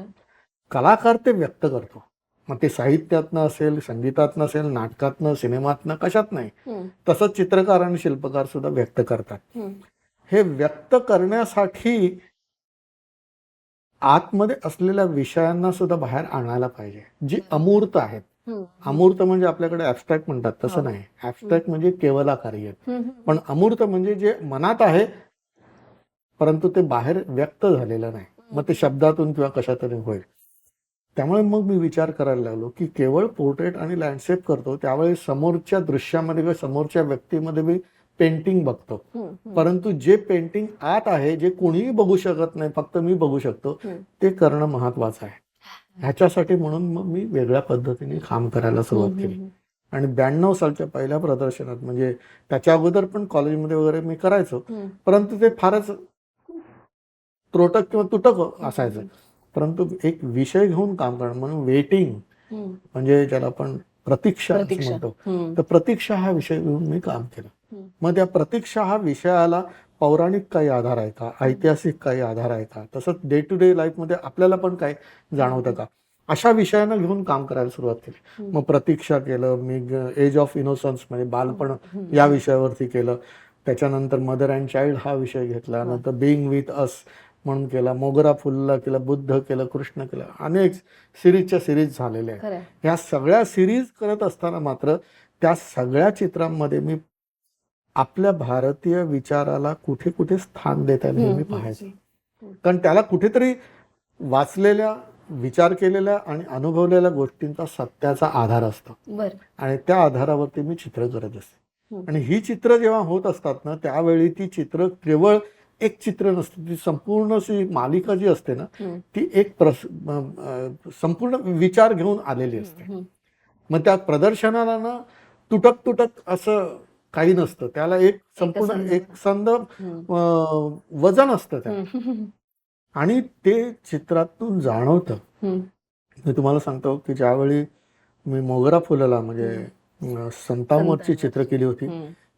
A: कलाकार ते व्यक्त करतो, मग ते साहित्यातनं असेल, संगीतातनं असेल, नाटकातनं, सिनेमातनं, कशात नाही. तसंच चित्रकार आणि शिल्पकार सुद्धा व्यक्त करतात. हे व्यक्त करण्यासाठी आतमध्ये असलेल्या विषयांना सुद्धा बाहेर आणायला पाहिजे, जी अमूर्त आहेत. अमूर्त म्हणजे आपल्याकडे ॲब्स्ट्रॅक्ट म्हणतात, तसं नाही. ॲब्स्ट्रॅक्ट म्हणजे केवलाकारी आहेत, पण अमूर्त म्हणजे जे मनात आहे परंतु ते बाहेर व्यक्त झालेलं नाही, मग ते शब्दातून किंवा कशातरी होईल. त्यामुळे मग मी विचार करायला लागलो की केवळ पोर्ट्रेट आणि लँडस्केप करतो त्यावेळी समोरच्या दृश्यामध्ये किंवा समोरच्या व्यक्तीमध्ये मी पेंटिंग बघतो, परंतु जे पेंटिंग आत आहे जे कोणीही बघू शकत नाही, फक्त मी बघू शकतो, ते करणं महत्वाचं आहे. ह्याच्यासाठी म्हणून मग मी वेगळ्या पद्धतीने काम करायला सुरुवात केली. आणि 92 सालच्या पहिल्या प्रदर्शनात, म्हणजे त्याच्या अगोदर पण कॉलेजमध्ये वगैरे मी करायचो, परंतु ते फारच त्रोटक किंवा तुटक असायचं. परंतु एक विषय घेऊन काम करणं म्हणून वेटिंग, म्हणजे ज्याला आपण प्रतीक्षा असं म्हणतो, तर प्रतीक्षा हा विषय घेऊन मी काम केलं. मग त्या प्रतीक्षा हा विषयाला पौराणिक काही आधार आहे का, ऐतिहासिक काही आधार आहे का, तसंच डे टू डे लाईफमध्ये आपल्याला पण काय जाणवतं का, अशा विषयांना घेऊन काम करायला सुरुवात केली. मग प्रतीक्षा केलं मी, एज ऑफ इनोसन्स म्हणजे बालपण या विषयावरती केलं. त्याच्यानंतर मदर अँड चाइल्ड हा विषय घेतला. नंतर बिईंग विथ अस म्हणून केला. मोगरा फुलला केलं, बुद्ध केलं, कृष्ण केलं. अनेक सिरीजच्या सिरीज झालेल्या आहेत. ह्या सगळ्या सिरीज करत असताना मात्र त्या सगळ्या चित्रांमध्ये मी आपल्या भारतीय विचाराला कुठे कुठे स्थान देता येईल हे मी पाहायचं. कारण त्याला कुठेतरी वाचलेल्या, विचार केलेल्या आणि अनुभवलेल्या गोष्टींचा सत्याचा आधार असतो. आणि त्या आधारावरती मी चित्र करत असते. आणि ही चित्र जेव्हा होत असतात ना, त्यावेळी ती चित्र केवळ एक चित्र नसते, ती संपूर्ण अशी मालिका जी असते ना, ती एक संपूर्ण विचार घेऊन आलेली असते. मग त्या प्रदर्शनाला ना तुटक असं काही नसतं, त्याला एक संपूर्ण एक संद वजन असतं त्या, आणि ते चित्रातून जाणवतं. मी तुम्हाला सांगतो की ज्यावेळी मी मोगरा फुलला म्हणजे संतांवरची चित्र केली होती,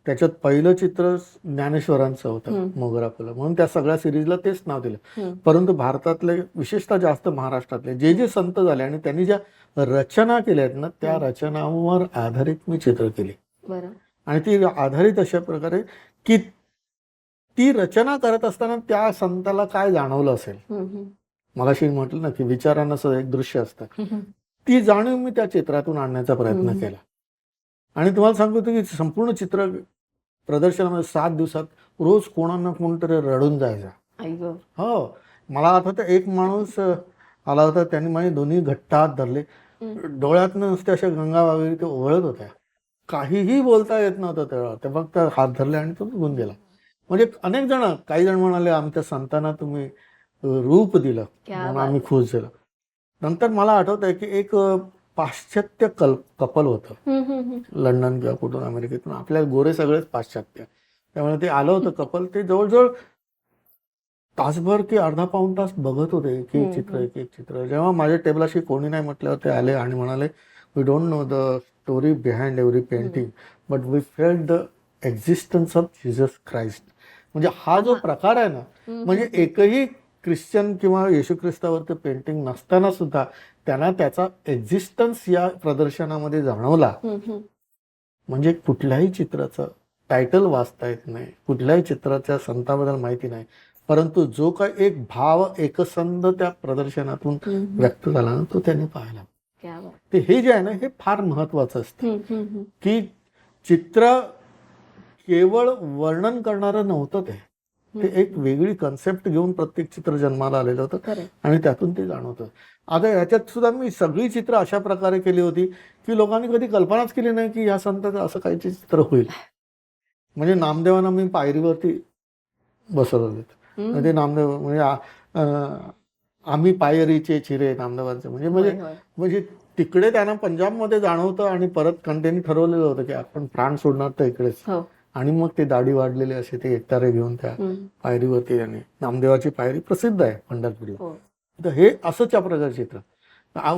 A: त्याच्यात पहिलं चित्र ज्ञानेश्वरांचं होतं, मोगरा फुलं, म्हणून त्या सगळ्या सिरीजला तेच नाव दिलं. परंतु भारतातले, विशेषतः जास्त महाराष्ट्रातले जे जे संत झाले आणि त्यांनी ज्या रचना केल्या आहेत ना, त्या रचनांवर आधारित मी चित्र केली. आणि ती आधारित अशा प्रकारे की ती रचना करत असताना त्या संताला काय जाणवलं असेल, मगाशी म्हटलं ना की विचारांना एक दृश्य असतं, ती जाणीव मी त्या चित्रातून आणण्याचा प्रयत्न केला. आणि तुम्हाला सांगतो की संपूर्ण चित्र प्रदर्शनामध्ये 7 दिवसात रोज कोणा ना कोणतरी रडून जायचा. हो, मला आठवतं एक माणूस आला होता, त्यांनी माझे दोन्ही घट्ट हात धरले, डोळ्यातनं नुसते अशा गंगा वगैरे ते ओघळत होत्या, काहीही बोलता येत नव्हतं तेव्हा, ते फक्त हात धरले आणि तो निघून गेला. म्हणजे अनेक जण, काही जण म्हणाले आमच्या संतांना तुम्ही रूप दिलं म्हणून आम्ही खुश झालो. नंतर मला आठवत आहे की एक पाश्चात्य कपल होतं, लंडन किंवा कुठून अमेरिकेतून, आपल्या गोरे सगळेच पाश्चात्य, त्यामुळे ते आलं होतं कपल. ते जवळजवळ तासभर की अर्धा पाऊण तास बघत होते एक एक चित्र, एक एक चित्र. जेव्हा माझ्या टेबलाशी कोणी नाही म्हटल्यावर ते आले आणि म्हणाले, we don't know the story behind every painting, but we felt the existence of Jesus Christ. म्हणजे हा जो प्रकार आहे ना, म्हणजे एकही ख्रिश्चन किंवा येशू ख्रिस्तावरती पेंटिंग नसताना सुद्धा त्यांना त्याचा एक्झिस्टन्स या प्रदर्शनामध्ये जाणवला. म्हणजे कुठल्याही चित्राचं टायटल वाचता येत नाही, कुठल्याही चित्राच्या संताबद्दल माहिती नाही, परंतु जो काही एक भाव एकसंध त्या प्रदर्शनातून व्यक्त झाला ना, तो त्यांनी पाहिला. ते हे जे आहे ना, हे फार महत्वाचं असतं की चित्र केवळ वर्णन करणारं नव्हतं, ते एक वेगळी कन्सेप्ट घेऊन प्रत्येक चित्र जन्माला आलेलं होतं आणि त्यातून ते जाणवतं. आता याच्यात सुद्धा मी सगळी चित्र अशा प्रकारे केली होती की लोकांनी कधी कल्पनाच केली नाही की या संताचं असं काही चित्र होईल. म्हणजे नामदेवांना मी पायरीवरती बसवलं होतं, ते नामदेव म्हणजे आम्ही पायरीचे चिरे नामदेवांचे, म्हणजे तिकडे त्यांना पंजाबमध्ये जाणवतं आणि परत त्यांनी ठरवलेलं होतं की आपण प्राण सोडणार तर इकडेच. आणि मग ते दाढी वाढलेले असे ते एकतारे घेऊन त्या पायरीवरती, आणि नामदेवाची पायरी प्रसिद्ध आहे पंढरपूरला. तर हे असंच या प्रकारचे चित्र.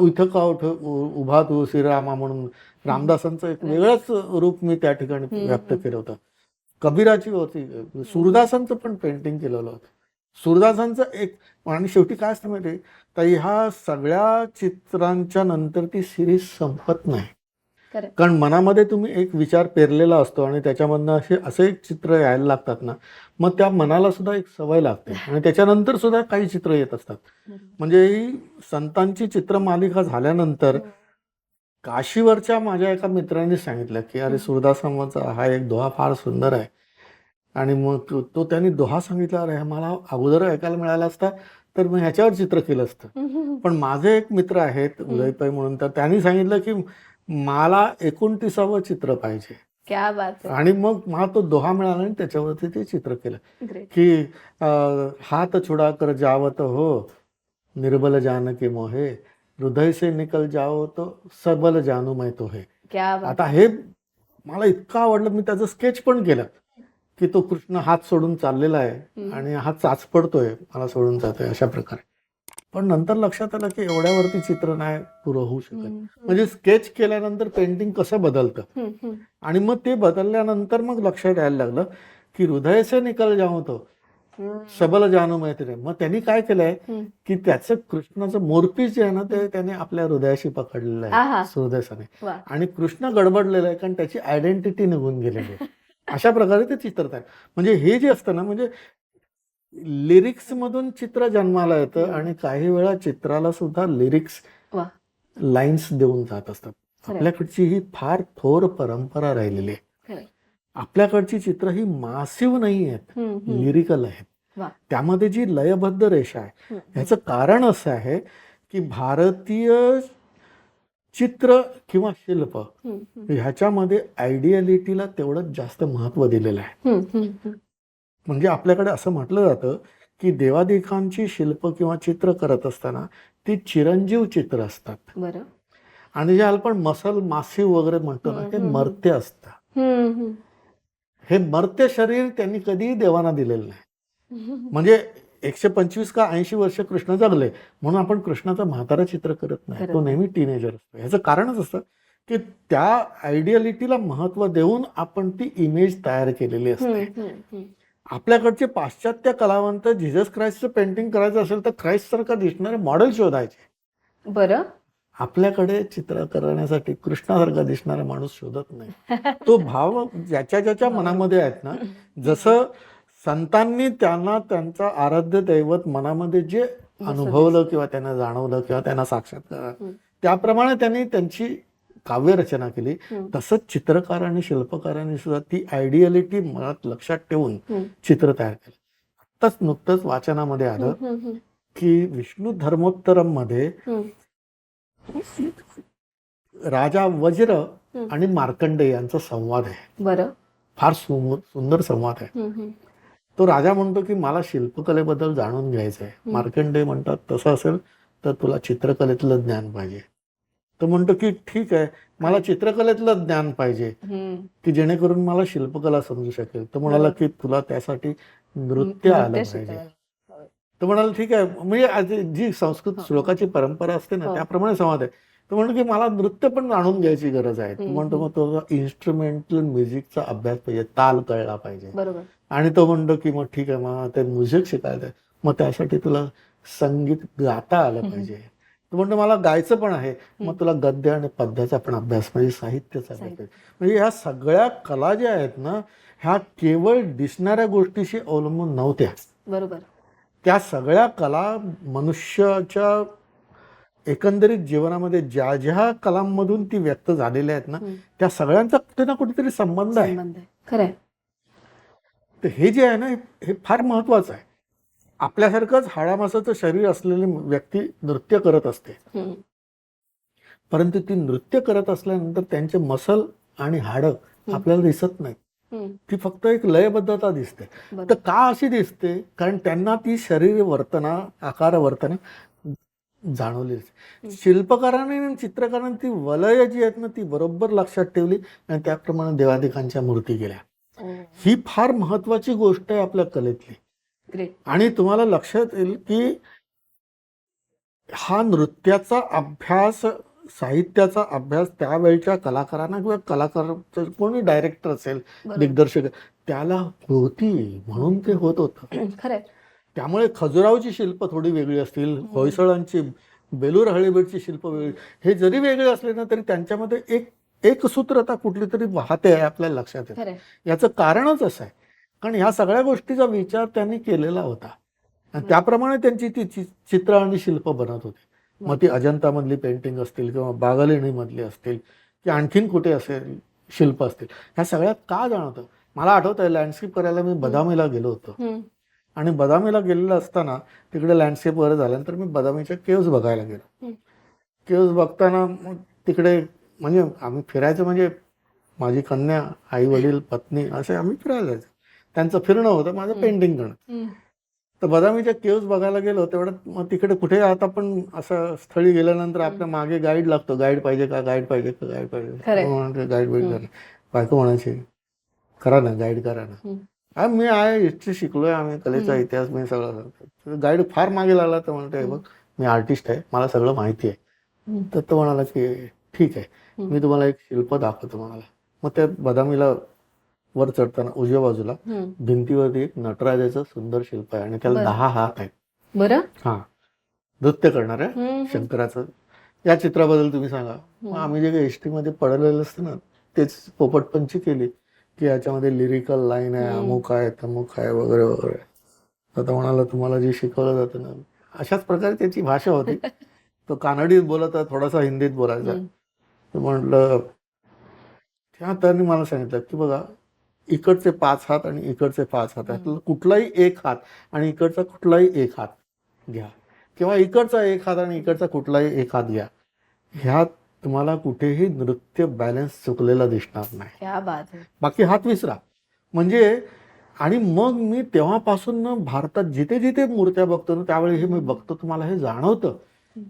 A: इथं का उभा तू श्रीरामा म्हणून रामदासांचं एक वेगळंच रूप मी त्या ठिकाणी व्यक्त केलं होतं. कबीराची होती, सूरदासांचं पण पेंटिंग केलेलं होतं, सूरदासांचं एक. आणि शेवटी काय असतं माहिती, तर ह्या सगळ्या चित्रांच्या नंतर ती सिरीज संपत नाही, कारण मनामध्ये तुम्ही एक विचार पेरलेला असतो आणि त्याच्यामधनं असे एक चित्र यायला लागतात ना, मग त्या मनाला सुद्धा एक सवय लागते आणि त्याच्यानंतर सुद्धा काही चित्र येत असतात. म्हणजे ही संतांची चित्रमालिका झाल्यानंतर काशीवरच्या माझ्या एका मित्रांनी सांगितलं की अरे, सूरदासांचा हा एक दोहा फार सुंदर आहे. आणि मग तो त्यांनी दोहा सांगितला, अरे मला अगोदर ऐकायला मिळाला असता तर मग ह्याच्यावर चित्र केलं असतं. पण माझे एक मित्र आहेत उदय पै म्हणून, तर त्यांनी सांगितलं की मला 29वं चित्र पाहिजे.
B: क्या बात आहे.
A: आणि मग मला तो दोहा मिळाला आणि त्याच्यावरती ते चित्र केलं
B: ग्रेट.
A: की हात छुड़ा कर जावत हो निर्बल जान के मोहे, हृदय से निकल जाओ तो सबल जानू मैं तो है.
B: क्या बात.
A: आता हे मला इतकं आवडलं, मी त्याचं स्केच पण केलं की तो कृष्ण हात सोडून चाललेला आहे आणि हा चाच पडतोय, मला सोडून जातोय अशा प्रकारे. पण नंतर लक्षात आलं की एवढ्यावरती चित्र नाही पुरं होऊ शकत. म्हणजे स्केच केल्यानंतर पेंटिंग कसं बदलतं आणि मग ते बदलल्यानंतर मग लक्षात यायला लागलं की हृदय से निकल जाऊ तो सबल जानू मैत्री. मग त्यांनी काय केलंय की त्याचं कृष्णाचं मोरपीस जे आहे ना ते त्याने आपल्या हृदयाशी पकडलेलं
B: आहा.
A: आहे सुहृदयाने.
B: वा.
A: आणि कृष्ण गडबडलेला आहे कारण त्याची आयडेंटिटी निघून गेलेली आहे. अशा प्रकारे ते चित्र आहे. म्हणजे हे जे असतं ना, म्हणजे लिरिक्स मधून चित्र जन्माला येतं आणि काही वेळा चित्राला सुद्धा लिरिक्स
B: वा.
A: लाईन्स देऊन जात असतात.
B: खरंय.
A: आपल्याकडची ही फार थोर परंपरा राहिलेली आहे.
B: खरंय.
A: आपल्याकडची चित्र ही मासिव नाही आहेत, लिरिकल आहेत.
B: वा.
A: त्यामध्ये जी लयबद्ध रेषा आहे ह्याचं कारण असं आहे की भारतीय चित्र किंवा शिल्प ह्याच्यामध्ये आयडियालिटीला तेवढं जास्त महत्व दिलेलं आहे. म्हणजे आपल्याकडे असं म्हटलं जातं की देवादिकांची शिल्प किंवा चित्र करत असताना ती चिरंजीव चित्र असतात.
B: बरं.
A: आणि जे आपण मसल मासिव वगैरे म्हणतो ना, हे मर्त्य असतं. हे मर्त्य शरीर त्यांनी कधीही देवांना दिलेलं नाही. म्हणजे 125 का 80 वर्ष कृष्ण जगले म्हणून आपण कृष्णाचं म्हातारा चित्र करत नाही, तो नेहमी टीनेजर असतो. ह्याचं कारणच असतं की त्या आयडियालिटीला महत्व देऊन आपण ती इमेज तयार केलेली असते. आपल्याकडचे पाश्चात्य कलावंत जीसस क्राइस्टचं पेंटिंग करायचं असेल तर ख्राइस्ट सारखा दिसणारे मॉडेल शोधायचे.
B: बरं.
A: आपल्याकडे चित्र करण्यासाठी कृष्णासारखा दिसणारा माणूस शोधत नाही. तो भाव ज्याच्या मनामध्ये आहेत ना, जसं संतांनी त्यांना त्यांचा आराध्य दैवत मनामध्ये जे अनुभवलं किंवा त्यांना जाणवलं किंवा त्यांना साक्षात्कार त्याप्रमाणे त्यांनी त्यांची काव्यरचना केली. तसंच चित्रकारांनी शिल्पकारांनी सुद्धा ती आयडियालिटी मनात लक्षात ठेवून चित्र तयार केलं. आत्ताच नुकतंच वाचनामध्ये आलं की विष्णू धर्मोत्तरम मध्ये राजा वज्र आणि मार्कंडेय यांचा संवाद आहे.
B: बरं.
A: फार सुंदर संवाद आहे. तो राजा म्हणतो की मला शिल्पकलेबद्दल जाणून घ्यायचं आहे. मार्कंडेय म्हणतात तसं असेल तर तुला चित्रकलेतलं ज्ञान पाहिजे. तो म्हणतो की ठीक आहे, मला चित्रकलेतलं ज्ञान पाहिजे की जेणेकरून मला शिल्पकला समजू शकेल. तो म्हणाला की तुला त्यासाठी नृत्य आलं पाहिजे. तो म्हणाला ठीक आहे, म्हणजे जी संस्कृत श्लोकाची परंपरा असते ना त्याप्रमाणे संवाद आहे. तो म्हणतो की मला नृत्य पण जाणून घ्यायची गरज आहे. तो म्हणतो मग तुला इन्स्ट्रुमेंटल म्युझिकचा अभ्यास पाहिजे, ताल कळला पाहिजे.
B: बरोबर.
A: आणि तो म्हणतो की मग ठीक आहे, मग ते म्युझिक शिकायचं, मग त्यासाठी तुला संगीत गाता आलं पाहिजे. तो म्हणतो मला गायचं पण आहे, मग तुला गद्य आणि पद्याचा पण अभ्यास म्हणजे साहित्याचा अभ्यास पाहिजे. म्हणजे ह्या सगळ्या कला ज्या आहेत ना, ह्या केवळ दिसणाऱ्या गोष्टीशी अवलंबून नव्हत्या.
B: बरोबर. त्या
A: सगळ्या कला मनुष्याच्या एकंदरीत जीवनामध्ये ज्या ज्या कलांमधून ती व्यक्त झालेल्या आहेत ना, त्या सगळ्यांचा कुठे ना कुठेतरी संबंध आहे.
B: खरंय.
A: तर हे जे आहे ना, हे फार महत्वाचं आहे. आपल्यासारखंच हाडामासाचं शरीर असलेली व्यक्ती नृत्य करत असते, परंतु ती नृत्य करत असल्यानंतर त्यांचे मसल आणि हाडं आपल्याला दिसत नाहीत. ती फक्त एक लयबद्धता दिसते. तर का अशी दिसते? कारण त्यांना ती शरीर वर्तना आकार वर्तना जाणवली. शिल्पकाराने आणि चित्रकाराने ती वलय जी आहेत ना ती बरोबर लक्षात ठेवली आणि त्याप्रमाणे देवादिकांच्या मूर्ती केल्या. ही फार महत्वाची गोष्ट आहे आपल्या कलेतली. आणि तुम्हाला लक्षात येईल की हा नृत्याचा अभ्यास, साहित्याचा अभ्यास त्यावेळच्या कलाकारांना किंवा कलाकार कोणी डायरेक्टर असेल, दिग्दर्शक, त्याला होती म्हणून ते होत होतं.
B: खरंय.
A: त्यामुळे खजुरावची शिल्प थोडी वेगळी असतील, होयसळांची, बेलूर हळीबीडची शिल्प वेगळी, हे जरी वेगळे असले ना तरी त्यांच्यामध्ये एक सूत्रता कुठली तरी वाहते आहे आपल्याला लक्षात येतं. याचं कारणच असं आहे कारण ह्या सगळ्या गोष्टीचा विचार त्यांनी केलेला होता आणि त्याप्रमाणे त्यांची ती चित्र आणि शिल्प बनत होती. मग ती अजंतामधली पेंटिंग असतील किंवा बागालेणीमधली असतील की आणखीन कुठे असेल शिल्प असतील, ह्या सगळ्यात का जाणवतं? मला आठवत आहे लँडस्केप करायला मी बदामीला गेलो होतो. आणि बदामीला गेलेलं असताना तिकडे लँडस्केप वगैरे झाल्यानंतर मी बदामीच्या केव्ज बघायला गेलो. केव्ज बघताना मग तिकडे म्हणजे आम्ही फिरायचं म्हणजे माझी कन्या, आई वडील, पत्नी असे आम्ही फिरायला जायचो. त्यांचं फिरणं होतं, माझं पेंटिंग करणं. तर बदामीच्या केव्ज बघायला गेलो तेवढ्यात मग तिकडे कुठे आता पण असं स्थळी गेल्यानंतर आपल्या मागे गाईड लागतो. गाईड पाहिजे का, गाईड पाहिजे का, गाईड पाहिजे, गाईड करा. बायको म्हणायची करा ना, गाईड करा ना. मी आहे हिस्ट्री शिकलोय, आम्ही कलेचा इतिहास मी सगळं. गाईड फार मागे लागला तर म्हणते बघ मी आर्टिस्ट आहे, मला सगळं माहिती आहे. तर तो म्हणाला की ठीक आहे, मी तुम्हाला एक शिल्प दाखवतो म्हणाला. मग त्या बदामीला वर चढताना उजव्या बाजूला भिंतीवरती एक नटराजाचं सुंदर शिल्प आहे आणि त्याला 10 हात आहेत.
B: बरं.
A: हा, नृत्य करणार आहे शंकराचं. या चित्राबद्दल तुम्ही सांगा. मग आम्ही जे काही हिस्ट्रीमध्ये पडलेलं असतं ना तेच पोपटपंची केली की याच्यामध्ये लिरिकल लाईन आहे, अमुक आहे, तमुक आहे वगैरे वगैरे. आता म्हणाला तुम्हाला जे शिकवलं जातं ना, अशाच प्रकारे त्याची भाषा होती. तो कानडीत बोलत थोडासा हिंदीत बोलायचा. तर म्हटलं त्यांनी मला सांगितलं की बघा इकडचे 5 हात आणि इकडचे 5 हात आहेत, कुठलाही एक हात आणि इकडचा कुठलाही एक हात घ्या किंवा इकडचा एक हात आणि इकडचा कुठलाही एक हात घ्या, ह्यात तुम्हाला कुठेही नृत्य बॅलन्स चुकलेला दिसणार नाही.
B: क्या बात आहे.
A: बाकी हात विसरा. म्हणजे आणि मग मी तेव्हापासून ना भारतात जिथे जिथे मूर्त्या बघतो ना त्यावेळी हे मी बघतो तुम्हाला हे जाणवतं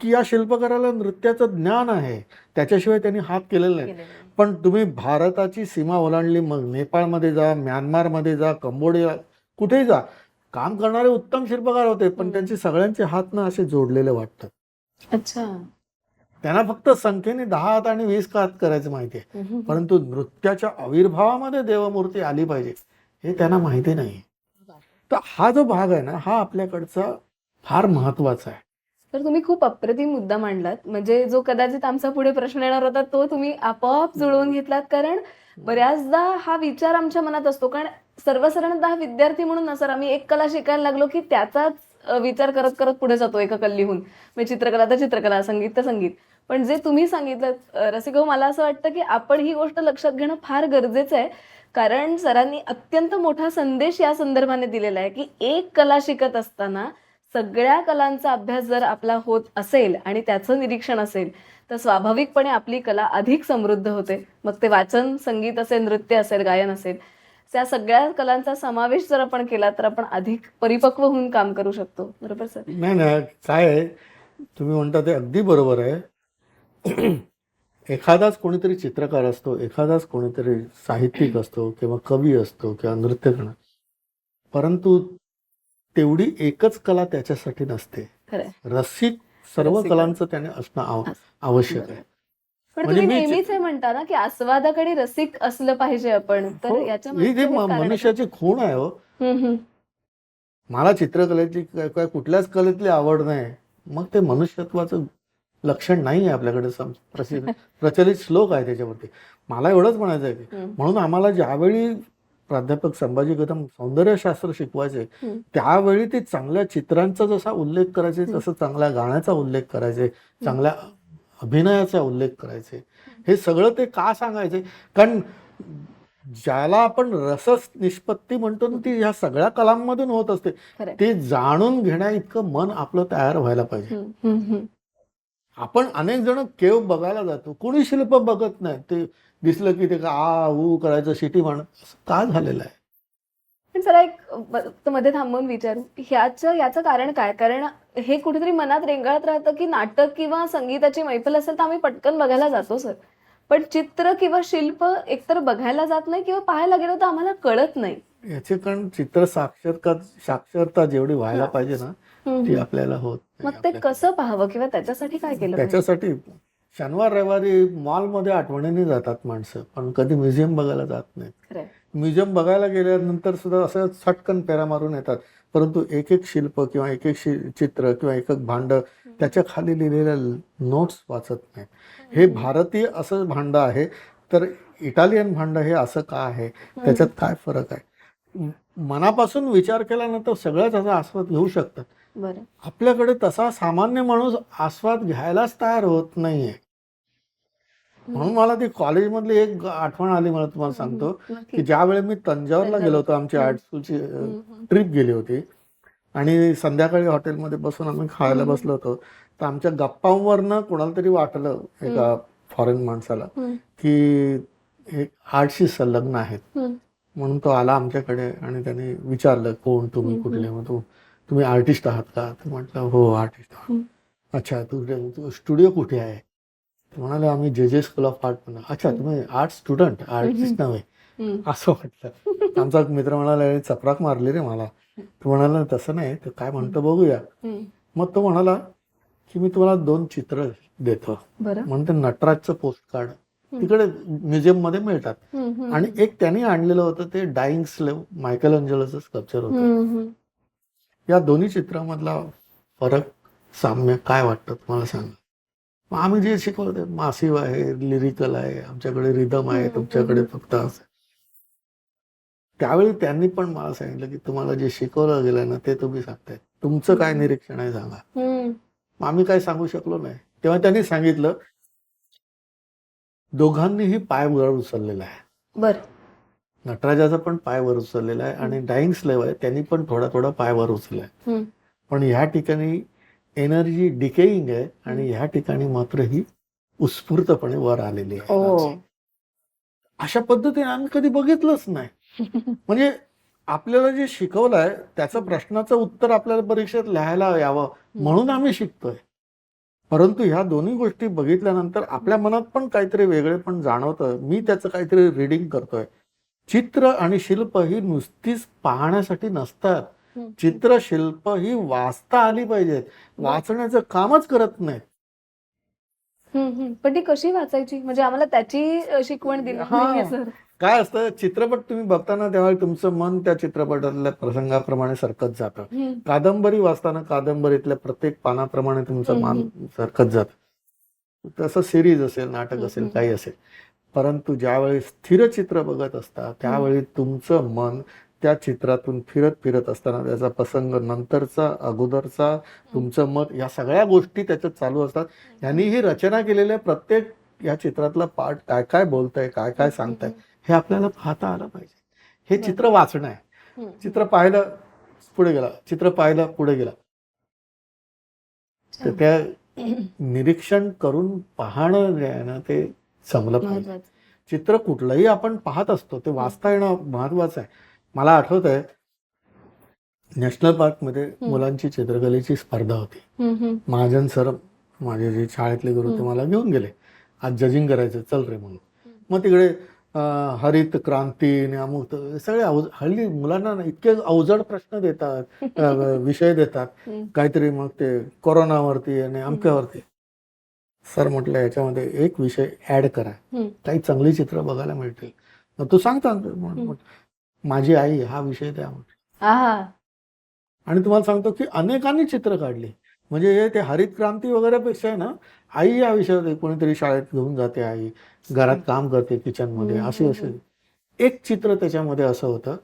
A: की या शिल्पकाराला नृत्याचं ज्ञान आहे, त्याच्याशिवाय त्यांनी हात केलेला नाही. पण तुम्ही भारताची सीमा ओलांडली, मग नेपाळमध्ये जा, म्यानमारमध्ये जा, कंबोडिया, कुठेही जा, काम करणारे उत्तम शिल्पकार होते पण त्यांचे सगळ्यांचे हात ना असे जोडलेले वाटतात.
B: अच्छा.
A: त्यांना फक्त संख्येने 10 हात आणि 20 हात करायचं माहिती आहे, परंतु नृत्याच्या आविर्भावामध्ये देवमूर्ती आली पाहिजे हे त्यांना माहिती नाही. तर हा जो भाग आहे ना हा आपल्याकडचा फार महत्वाचा आहे.
B: तर तुम्ही खूप अप्रतिम मुद्दा मांडलात. म्हणजे जो कदाचित आमचा पुढे प्रश्न येणार होता तो तुम्ही आपोआप जुळवून घेतलात. कारण बऱ्याचदा हा विचार आमच्या मनात असतो, कारण सर्वसाधारणतः विद्यार्थी म्हणून ना सर आम्ही एक कला शिकायला लागलो की त्याचाच विचार करत करत पुढे जातो एका कल्लीहून. म्हणजे चित्रकला तर चित्रकला, संगीत तर संगीत. पण जे तुम्ही सांगितलं रसिक भाऊ, मला असं वाटतं की आपण ही गोष्ट लक्षात घेणं फार गरजेचं आहे. कारण सरांनी अत्यंत मोठा संदेश या संदर्भाने दिलेला आहे की एक कला शिकत असताना सगळ्या कलांचा अभ्यास जर आपला होत असेल आणि त्याचं निरीक्षण असेल तर स्वाभाविकपणे आपली कला अधिक समृद्ध होते. मग ते वाचन, संगीत असेल, नृत्य असेल, गायन असेल, त्या सगळ्या कलांचा समावेश जर आपण केला तर आपण अधिक परिपक्व होऊन काम करू शकतो. बरोबर सर?
A: नाही ना, काय आहे तुम्ही म्हणता ते अगदी बरोबर आहे. एखादाच कोणीतरी चित्रकार असतो, एखादाच कोणीतरी साहित्यिक असतो किंवा कवी असतो किंवा नृत्य करणार, परंतु तेवढी एकच कला त्याच्यासाठी नसते. रसिक सर्व कलांचं त्याने असणं आवश्यक आहे.
B: पण तुम्ही नेहमीच हे म्हणता ना की आस्वादाकडे रसिक असलं पाहिजे आपण. तर याच्या
A: ही मनुष्याची खूण आहे हो. मला चित्रकलेची काय कुठल्याच कलेतली आवड नाही, मग ते मनुष्यत्वाचं लक्षण नाही आहे आपल्याकडे. प्रचलित श्लोक आहे त्याच्यावरती. मला एवढंच म्हणायचं आहे की म्हणून आम्हाला ज्यावेळी प्राध्यापक संभाजी कदम सौंदर्यशास्त्र शिकवायचे त्यावेळी ते चांगल्या चित्रांचा जसा उल्लेख करायचे तसं चांगल्या गाण्याचा उल्लेख करायचे, चांगल्या अभिनयाचा उल्लेख करायचे. हे सगळं ते का सांगायचे? कारण ज्याला आपण रस निष्पत्ती म्हणतो ना ती ह्या सगळ्या कलांमधून होत असते. ते जाणून घेण्या इतकं मन आपलं तयार व्हायला पाहिजे. आपण अनेक जण केव बघायला जातो, कोणी शिल्प बघत नाही. ते दिसलं की ते आ ऊ करायचं, शिटी म्हणत, असं का झालेलं आहे?
B: पण जरा एक मध्ये थांबून विचारू, याचं कारण काय? कारण हे कुठेतरी मनात रेंगाळत राहतं की नाटक किंवा संगीताची मैफल असेल तर आम्ही पटकन बघायला जातो सर, पण चित्र किंवा शिल्प एकतर बघायला जात नाही किंवा पाहायला गेलो तर आम्हाला कळत नाही.
A: याचे कारण चित्र साक्षरता जेवढी व्हायला पाहिजे ना ती आपल्याला होत नाही.
B: मग ते कसं पाहावं किंवा त्याच्यासाठी काय केलं?
A: त्याच्यासाठी शनिवार रविवारी मॉलमध्ये आठवणीने जातात माणसं, पण कधी म्युझियम बघायला जात नाहीत. म्युझियम बघायला गेल्यानंतर सुद्धा असं छटकन फेऱ्या मारून येतात, परंतु एक एक शिल्प किंवा एक एक चित्र किंवा एक एक भांड त्याच्या खाली लिहिलेल्या नोट्स वाचत नाहीत. हे भारतीय असं भांड आहे तर इटालियन भांड हे असं का आहे, त्याच्यात काय फरक आहे, मनापासून विचार केल्यानंतर सगळ्याच त्याचा आस्वाद घेऊ शकतात. आपल्याकडे तसा सामान्य माणूस आस्वाद घ्यायलाच तयार होत नाहीये. म्हणून मला ती कॉलेजमधली एक आठवण आली. मला तुम्हाला सांगतो की ज्यावेळी मी तंजावरला गेलो होतो, आमची आर्ट स्कूलची ट्रिप गेली होती, आणि संध्याकाळी हॉटेलमध्ये बसून आम्ही खायला बसलो होतो, तर आमच्या गप्पांवरनं कोणाला तरी वाटलं एका फॉरेन माणसाला की हे आर्टशी संलग्न आहेत. म्हणून तो आला आमच्याकडे आणि त्याने विचारलं, कोण तुम्ही, कुठले? मग तुम्ही आर्टिस्ट आहात का? तर म्हटलं हो आर्टिस्ट आहात. अच्छा, तू स्टुडिओ कुठे आहे? ते म्हणाले आम्ही जे स्कूल ऑफ आर्ट म्हणा. अच्छा, तुम्ही आर्ट स्टुडंट, आर्टिस्ट नव्हे. असं म्हटलं. आमचा एक मित्र म्हणाला चपराक मारली रे मला. तो म्हणाला तसं नाही, तर काय म्हणतो बघूया. मग तो म्हणाला की मी तुम्हाला 2 चित्र देतो. म्हणते नटराजचं पोस्ट कार्ड तिकडे म्युझियम मध्ये मिळतात, आणि एक त्यांनी आणलेलं होतं ते डाईंग स्लेव्ह, मायकेल एंजेलोचं स्कल्पचर होतं. या दोन्ही चित्रामधला फरक, साम्य काय वाटतं तुम्हाला सांगा. मग आम्ही जे शिकवलं ते मासिव आहे, लिरिकल आहे, आमच्याकडे रिदम आहे, तुमच्याकडे फक्त असं. त्यावेळी त्यांनी पण मला सांगितलं की तुम्हाला जे शिकवलं गेलं ना ते तुम्ही सांगताय, तुमचं काय निरीक्षण आहे सांगा. मग आम्ही काय सांगू शकलो नाही. तेव्हा त्यांनी सांगितलं दोघांनीही पाय वर उचललेला आहे. नटराजाचा पण पाय वर उचललेला आहे आणि डाईंग स्लेव्ह आहे त्यांनी पण थोडा थोडा पाय वर उचललाय. पण ह्या ठिकाणी एनर्जी डिकेईंग आहे आणि ह्या ठिकाणी मात्र ही उत्स्फूर्तपणे वर आलेली आहे. अशा पद्धतीने आम्ही कधी बघितलंच नाही. म्हणजे आपल्याला जे शिकवलंय त्याचं प्रश्नाचं उत्तर आपल्याला परीक्षेत लिहायला यावं म्हणून आम्ही शिकतोय. परंतु ह्या दोन्ही गोष्टी बघितल्यानंतर आपल्या मनात पण काहीतरी वेगळे पण जाणवतं. मी त्याचं काहीतरी रीडिंग करतोय. चित्र आणि शिल्प ही नुसतीच पाहण्यासाठी नसतात. चित्र शिल्प ही वाचता आली पाहिजेत. वाचण्याचं कामच करत नाही.
B: पण ती कशी वाचायची, म्हणजे आम्हाला त्याची शिकवण दिली नाहीये सर.
A: काय असतं, चित्रपट तुम्ही बघताना तेव्हा तुमचं मन त्या चित्रपटातल्या प्रसंगाप्रमाणे सरकत जातं. कादंबरी वाचताना कादंबरीतल्या प्रत्येक पानाप्रमाणे तुमचं मन सरकत जातं. तसं सिरीज असेल, नाटक असेल, काही असेल. परंतु ज्यावेळी स्थिर चित्र बघत असता त्यावेळी तुमचं मन त्या चित्रातून फिरत फिरत असताना त्याचा प्रसंग, नंतरचा, अगोदरचा, तुमचं मत, या सगळ्या गोष्टी त्याच्यात चालू असतात. यांनी ही रचना केलेल्या प्रत्येक या चित्रातला पार्ट काय काय बोलतंय, काय काय सांगताय हे आपल्याला पाहता आलं पाहिजे. हे चित्र वाचणं आहे. चित्र पाहिलं पुढे गेला, चित्र पाहिलं पुढे गेला. तर त्या निरीक्षण करून पाहणं जे आहे ना ते जमलं पाहिजे. चित्र कुठलंही आपण पाहत असतो ते वाचता येणं महत्वाचं आहे. मला आठवत आहे नॅशनल पार्कमध्ये मुलांची चित्रकलेची स्पर्धा होती. महाजन सर माझे जे शाळेतले गुरु ते मला घेऊन गेले. आज जजिंग करायचं, चल रे म्हणून. मग तिकडे हरित क्रांती आणि अमुक सगळे हल्ली मुलांना इतके अवजड प्रश्न देतात, विषय देतात, काहीतरी मग ते कोरोनावरती आणि अमक्यावरती. सर म्हटलं याच्यामध्ये एक विषय ऍड करा, काही चांगली चित्र बघायला मिळतील. मग तू सांगता माझी आई हा विषय द्या म्हटलं. आणि तुम्हाला सांगतो की अनेकांनी चित्र काढली. म्हणजे हे ते हरित क्रांती वगैरे पेक्षा आहे ना, आई या विषयावर कोणीतरी शाळेत घेऊन जाते, आई घरात काम करते किचनमध्ये, असे एक चित्र त्याच्यामध्ये असं होतं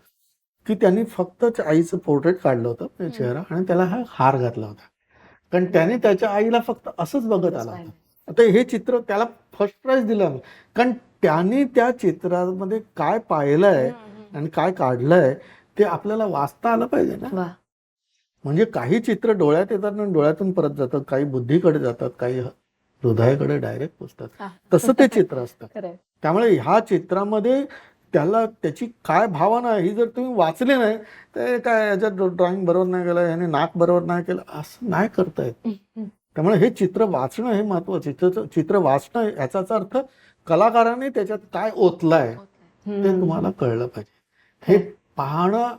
A: की त्यांनी फक्त आईचं पोर्ट्रेट काढलं होतं चेहरा आणि त्याला हा हार घातला होता. कारण त्याने त्याच्या आईला फक्त असंच बघत आला होता. आता हे चित्र त्याला फर्स्ट प्राइज दिलं आम्ही, कारण त्याने त्या चित्रामध्ये काय पाहिलंय आणि काय काढलंय ते आपल्याला वाचता आलं पाहिजे ना. म्हणजे काही चित्र डोळ्यात येतात आणि डोळ्यातून परत जातात, काही बुद्धीकडे जातात, काही हृदयाकडे डायरेक्ट पोचतात. तसं ते चित्र असतं. त्यामुळे ह्या चित्रामध्ये त्याला त्याची काय भावना ही जर तुम्ही वाचली नाही तर काय याच्यात ड्रॉइंग बरोबर नाही केलं, याने नाक बरोबर नाही केलं, असं नाही करता येत. त्यामुळे हे चित्र वाचणं हे महत्वाचं. चित्र वाचणं याचाच अर्थ कलाकाराने त्याच्यात काय ओतलंय ते तुम्हाला कळलं पाहिजे. हे पाहणं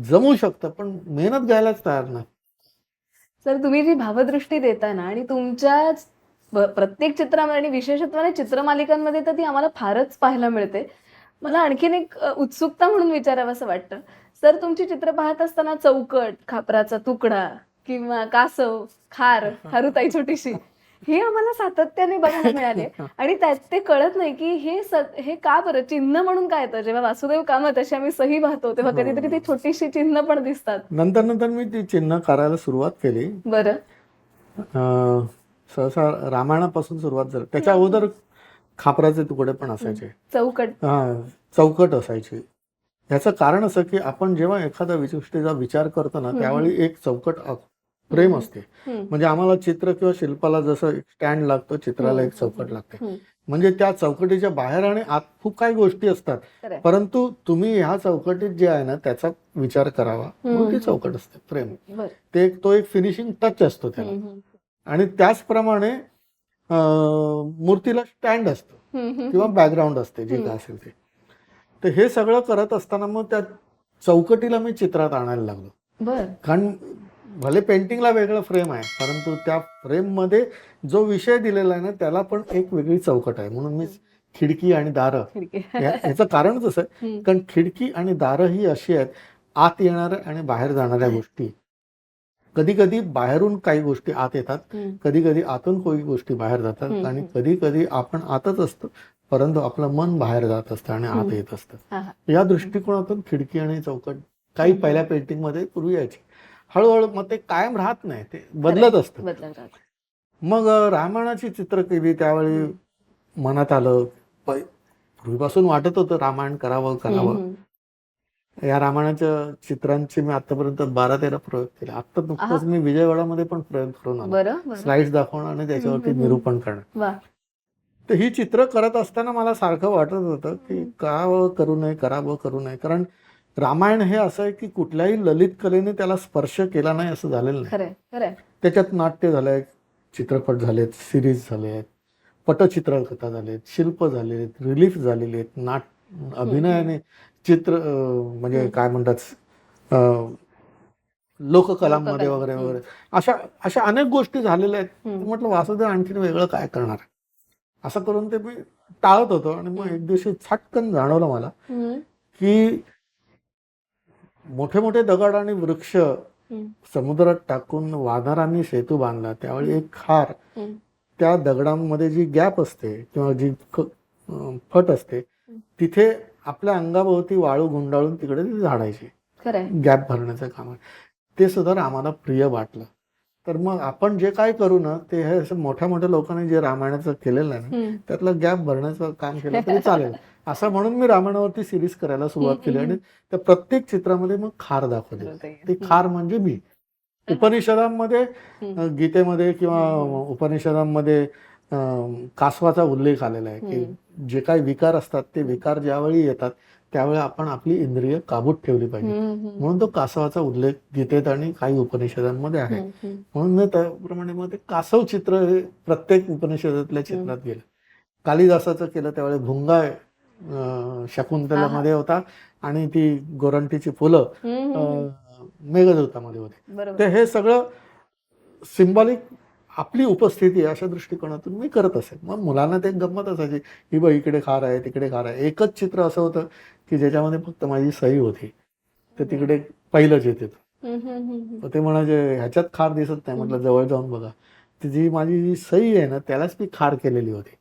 A: जमू शकतं पण मेहनत घ्यायलाच तयार नाही.
B: सर तुम्ही जी भावदृष्टी देता ना आणि तुमच्या प्रत्येक चित्रामध्ये आणि विशेषत्वाने चित्रमालिकांमध्ये तर ती आम्हाला फारच पाहायला मिळते. मला आणखीन एक उत्सुकता म्हणून विचारावं असं वाटतं. सर तुमची चित्र पाहत असताना चौकट, खापराचा तुकडा किंवा कासव, खार, हरुताई छोटीशी हे आम्हाला सातत्याने बघायला मिळाले आणि त्यात ते कळत नाही की हे का बरं चिन्ह म्हणून काय येतं. जेव्हा वासुदेव कामत अशी आम्ही सही पाहतो तेव्हा कधीतरी ती छोटीशी चिन्ह पण दिसतात.
A: नंतर मी ती चिन्ह करायला सुरुवात केली.
B: बरं.
A: सहसा रामायणापासून सुरुवात झाली. त्याच्या अगोदर खापराचे तुकडे पण असायचे, चौकट असायची. याचं कारण असं की आपण जेव्हा एखाद्या गोष्टीचा विचार करतो ना, त्यावेळी एक चौकट फ्रेम असते. म्हणजे आम्हाला चित्र किंवा शिल्पाला जसं स्टँड लागतो, चित्राला एक चौकट लागते. म्हणजे त्या चौकटीच्या बाहेर आणि आत खूप काही गोष्टी असतात,
B: खरंय.
A: परंतु तुम्ही ह्या चौकटीत जे आहे ना त्याचा विचार करावा, म्हणून ती चौकट असते फ्रेम.
B: बरं.
A: तो एक फिनिशिंग टच असतो त्याला. आणि त्याचप्रमाणे मूर्तीला स्टँड असतो किंवा बॅकग्राऊंड असते, जे काय असेल ते. तर हे सगळं करत असताना मग त्या चौकटीला मी चित्रात आणायला लागलो.
B: बरं.
A: कारण भले पेंटिंगला वेगळं फ्रेम आहे, परंतु त्या फ्रेममध्ये जो विषय दिलेला आहे ना त्याला पण एक वेगळी चौकट आहे. म्हणून मी खिडकी आणि दारं याचं कारणच असं आहे, कारण खिडकी आणि दारं ही अशी आहेत, आत येणाऱ्या आणि बाहेर जाणाऱ्या गोष्टी. कधी कधी बाहेरून काही गोष्टी आत येतात, कधी कधी आतून काही गोष्टी बाहेर जातात, आणि कधी कधी आपण आतच असतो परंतु आपलं मन बाहेर जात असतं आणि आत येत असतं. या दृष्टिकोनातून खिडकी आणि चौकट काही पहिल्या पेंटिंग मध्ये पूर्वी यायची. हळूहळू मग ते कायम राहत नाही, ते बदलत असतं. मग रामायणाची चित्र केली त्यावेळी मनात आलं, पूर्वीपासून वाटत होतं रामायण करावं करावं. या रामायणाच्या चित्रांचे मी आतापर्यंत 12-13 प्रयोग केले. आता नुकतंच मी विजयवाडामध्ये पण प्रयोग करून आलो, स्लाइड्स दाखवणं आणि त्याच्यावरती निरूपण करणं. तर ही चित्र करत असताना मला सारखं वाटत होतं की करावं करू नये, करावं करू नये. कारण रामायण हे असं आहे की कुठल्याही ललित कलेने त्याला स्पर्श केला नाही असं झालेलं नाही. त्याच्यात नाट्य झालंय, चित्रपट झालेत, सिरीज झालेत, पटचित्रकथा झालेत, शिल्प झालेत, रिलीफ झालेले आहेत, अभिनयाने चित्र म्हणजे काय म्हणतात लोककलांमध्ये वगैरे वगैरे अशा अनेक गोष्टी झालेल्या आहेत. म्हटलं वासुदेव आणखीन वेगळं काय करणार, असं करून ते मी टाळत होतो. आणि मग एक दिवशी छटकन जाणवलं मला की मोठे मोठे दगड आणि वृक्ष समुद्रात टाकून वानरांनी सेतू बांधला, त्यावेळी एक खार त्या दगडांमध्ये जी गॅप असते किंवा जी फट असते तिथे आपल्या अंगाभोवती वाळू गुंडाळून तिकडे ती झाडायची, गॅप भरण्याचं काम आहे. ते सुद्धा आम्हाला प्रिय वाटलं. तर मग आपण जे काय करू ना ते हे असं मोठ्या मोठ्या लोकांनी जे रामायणाचं केलेलं आहे ना त्यातलं गॅप भरण्याचं काम केलं तरी चालेल, असं म्हणून मी रामायणावरती सिरीज करायला सुरुवात केली. आणि त्या प्रत्येक चित्रामध्ये मग खार दाखवली. ती खार म्हणजे मी. उपनिषदांमध्ये, गीतेमध्ये किंवा उपनिषदांमध्ये कासवाचा उल्लेख आलेला आहे की जे काही विकार असतात ते विकार ज्यावेळी येतात त्यावेळी आपण आपली इंद्रिय काबूत ठेवली पाहिजे, म्हणून तो कासवाचा उल्लेख गीतेत आणि काही उपनिषदांमध्ये आहे. म्हणून मी त्याप्रमाणे मग ते कासव चित्र हे प्रत्येक उपनिषदातल्या चित्रात गेलं. कालिदासाचं केलं त्यावेळी भुंगा शकुंतलामध्ये होता आणि ती गोरंटीची फुलं मेघदूतामध्ये होते. तर हे सगळं सिंबॉलिक आपली उपस्थिती अशा दृष्टिकोनातून मी करत असे. मग मुलांना ते गंमत असायची, ही बघ इकडे खार आहे तिकडे खार आहे. एकच चित्र असं होतं की ज्याच्यामध्ये फक्त माझी सही होती, तर तिकडे पहिलंच येते. ते म्हणायचे ह्याच्यात खार दिसत नाही. म्हटलं जवळ जाऊन बघा, जी माझी जी सही आहे ना त्यालाच मी खार केलेली होती.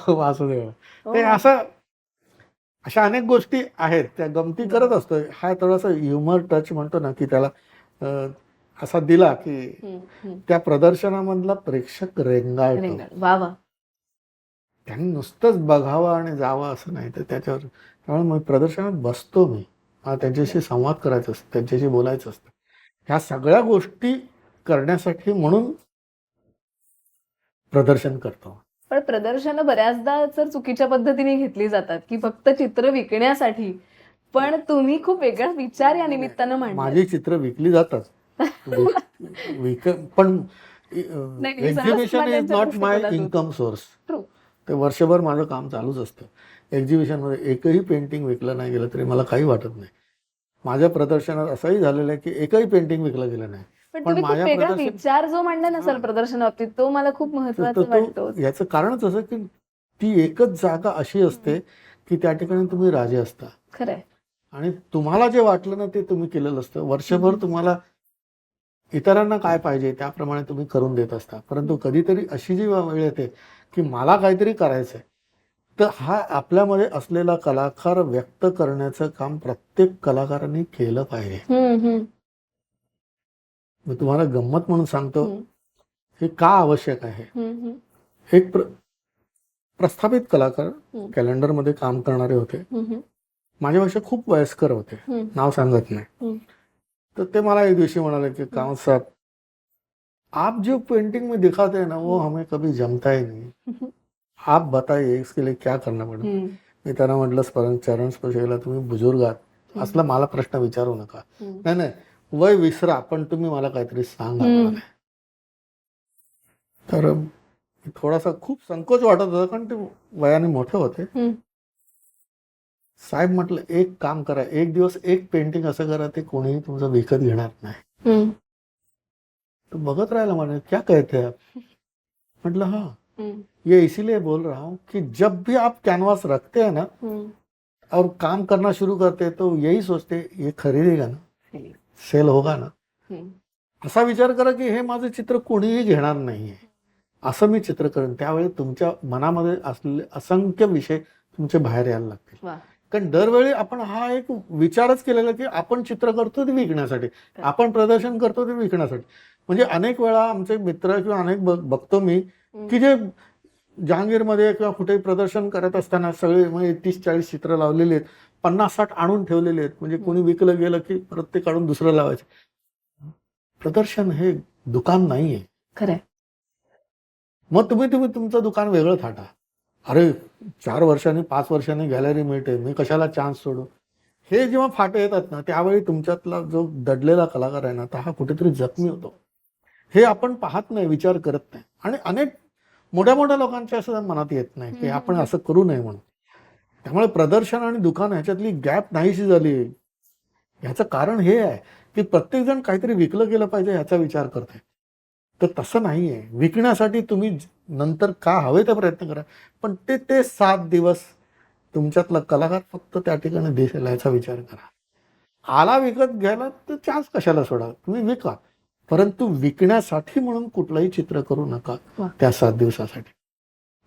A: वासुदेव. ते असं अशा अनेक गोष्टी आहेत, त्या गमती करत असतो. हा थोडासा ह्युमर टच म्हणतो ना की त्याला असा दिला की त्या प्रदर्शनामधला प्रेक्षक रेंगाळतो. त्यांनी नुसतंच बघावं आणि जावं असं नाही, तर त्याच्यावर त्यामुळे मग प्रदर्शनात बसतो मी, त्यांच्याशी संवाद करायचा असतो, त्यांच्याशी बोलायचं असतं. ह्या सगळ्या गोष्टी करण्यासाठी म्हणून प्रदर्शन करतो.
B: पण प्रदर्शनं बऱ्याचदा तर चुकीच्या पद्धतीने घेतली जातात की फक्त चित्र विकण्यासाठी, पण तुम्ही खूप वेगळा विचार या निमित्तानं मांडला.
A: माझी चित्र विकली जातात पण exhibition is not my income source. ते वर्षभर माझं काम चालूच असतं. एक्झिबिशन मध्ये एकही पेंटिंग विकलं नाही गेलं तरी मला काही वाटत नाही. माझ्या प्रदर्शनात असंही झालेलं आहे की एकही पेंटिंग विकलं गेलं नाही.
B: पण माझ्या विचार जो मांडला ना सर प्रदर्शनाबाबतीत, तो मला खूप महत्त्वाचा वाटतो.
A: याचं कारणच असं की ती एकच जागा अशी असते की त्या ठिकाणी तुम्ही राजे असता.
B: खरंय.
A: आणि तुम्हाला जे वाटलं ना ते तुम्ही केलेलं असतं. वर्षभर तुम्हाला इतरांना काय पाहिजे त्याप्रमाणे तुम्ही करून देत असता. परंतु कधीतरी अशी जी वेळ येते की मला काहीतरी करायचंय, तर हा आपल्यामध्ये असलेला कलाकार व्यक्त करण्याचं काम प्रत्येक कलाकारांनी केलं पाहिजे. मी तुम्हाला गंमत म्हणून सांगतो, हे का आवश्यक आहे. एक प्रस्थापित कलाकार कॅलेंडरमध्ये काम करणारे होते. माझ्यापेक्षा खूप वयस्कर होते, नाव सांगत नाही. तर ते मला एक दिवशी म्हणाले की कांवत साहब, आप जो पेंटिंग में दिखाते हैं ना वो हमें कभी जमता ही नहीं, आप बताइए इसके लिए क्या करना पडेल. मी त्यांना म्हटलं चरण स्पर्शेला तुम्ही बुजुर्ग आहात, असला मला प्रश्न विचारू नका. नाही नाही, वय विसरा, पण तुम्ही मला काहीतरी सांगा म्हणाले. तर थोडासा खूप संकोच वाटत होता, कारण ते वयाने मोठे होते. साहेब म्हटलं एक काम करा, एक दिवस एक पेंटिंग असं करा ते कोणीही तुमचं विकत घेणार नाही. तो बघत राहिला, म्हणे क्या कहते हैं आप. म्हटलं हाँ, ये इसीलिए बोल रहा हूँ कि जब भी आप कैनवास रखते हैं ना और काम करना शुरू करते हैं तो यही सोचते ये खरीदेगा ना, सेल होगा ना, असा विचार करा की हे माझं चित्र कोणीही घेणार नाहीये, असं मी चित्र करेन. त्यावेळी तुमच्या मनामध्ये असलेले असंख्य विषय तुमचे बाहेर यायला लागतील. कारण दरवेळी आपण हा एक विचारच केलेला की आपण चित्र करतो ते विकण्यासाठी, आपण प्रदर्शन करतो ते विकण्यासाठी. म्हणजे अनेक वेळा आमचे मित्र किंवा अनेक बघतो मी की जे जहांगीरमध्ये किंवा कुठेही प्रदर्शन करत असताना सगळे म्हणजे 30-40 चित्र लावलेली आहेत, 50-60 आणून ठेवलेले आहेत. म्हणजे कोणी विकलं गेलं की परत ते काढून दुसरं लावायचं. प्रदर्शन हे दुकान नाहीये.
B: खरंय.
A: मग तुम्ही तुमचं दुकान वेगळं थाटा. अरे 4 वर्षांनी 5 वर्षांनी गॅलरी मिळते, मी कशाला चान्स सोडू. हे जेव्हा फाटे येतात ना, त्यावेळी तुमच्यातला जो दडलेला कलाकार आहे ना, तर हा कुठेतरी जखमी होतो. हे आपण पाहत नाही, विचार करत नाही. आणि अनेक मोठ्या मोठ्या लोकांच्या असं मनात येत नाही की आपण असं करू नये म्हणून. त्यामुळे प्रदर्शन आणि दुकान ह्याच्यातली गॅप नाहीशी झाली. ह्याचं कारण हे आहे की प्रत्येकजण काहीतरी विकलं गेलं पाहिजे ह्याचा विचार करतोय. तर तसं नाहीये. विकण्यासाठी तुम्ही नंतर का हवे ते प्रयत्न करा, पण ते 7 दिवस तुमच्यातला कलाकार फक्त त्या ठिकाणी दिसेल याचा विचार करा. आला विकत घ्यायला तर चान्स कशाला सोडा, तुम्ही विका, परंतु विकण्यासाठी म्हणून कुठलंही चित्र करू नका त्या 7 दिवसासाठी.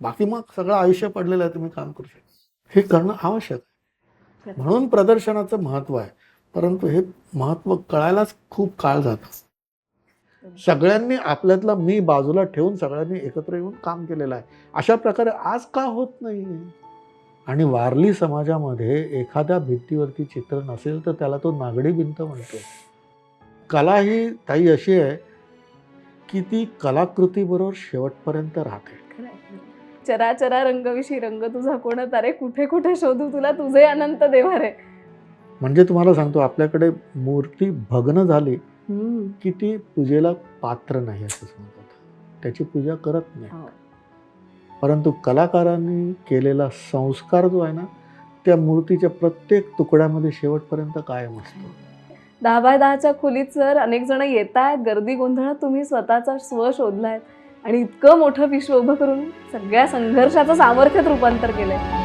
A: बाकी मग सगळं आयुष्य पडलेलं आहे, तुम्ही काम करू शकता. हे करणं आवश्यक आहे. म्हणून प्रदर्शनाचं महत्व आहे, परंतु हे महत्व कळायलाच खूप काळ जातो. सगळ्यांनी आपल्यातला मी बाजूला ठेवून सगळ्यांनी एकत्र येऊन काम केलेलं आहे. अशा प्रकारे आज का होत नाही. आणि वारली समाजामध्ये एखाद्या भिंतीवरती चित्र नसेल तर त्याला तो नागडी भिंत म्हणतो. कला ही ताई अशी आहे की ती कलाकृतीबरोबर शेवटपर्यंत राहते.
B: चराचरा रंगविषयी रंग तुझा कोणता रे, कुठे कुठे शोधू तुला तुझे अनंत देवारे.
A: म्हणजे तुम्हाला सांगतो, आपल्याकडे मूर्ती भग्न झाली की ती पूजेला पात्र नाही असं समजतात, त्याची पूजा करत नाही. परंतु कलाकारांनी केलेला संस्कार जो आहे ना, त्या मूर्तीच्या प्रत्येक तुकड्यामध्ये शेवटपर्यंत कायम असतो.
B: 10x10च्या खोलीत सर अनेक जण येत आहेत, गर्दी गोंधळात तुम्ही स्वतःचा स्व शोधलाय आणि इतकं मोठं विश्व उभं करून सगळ्या संघर्षाचं सामर्थ्यात रूपांतर केलंय.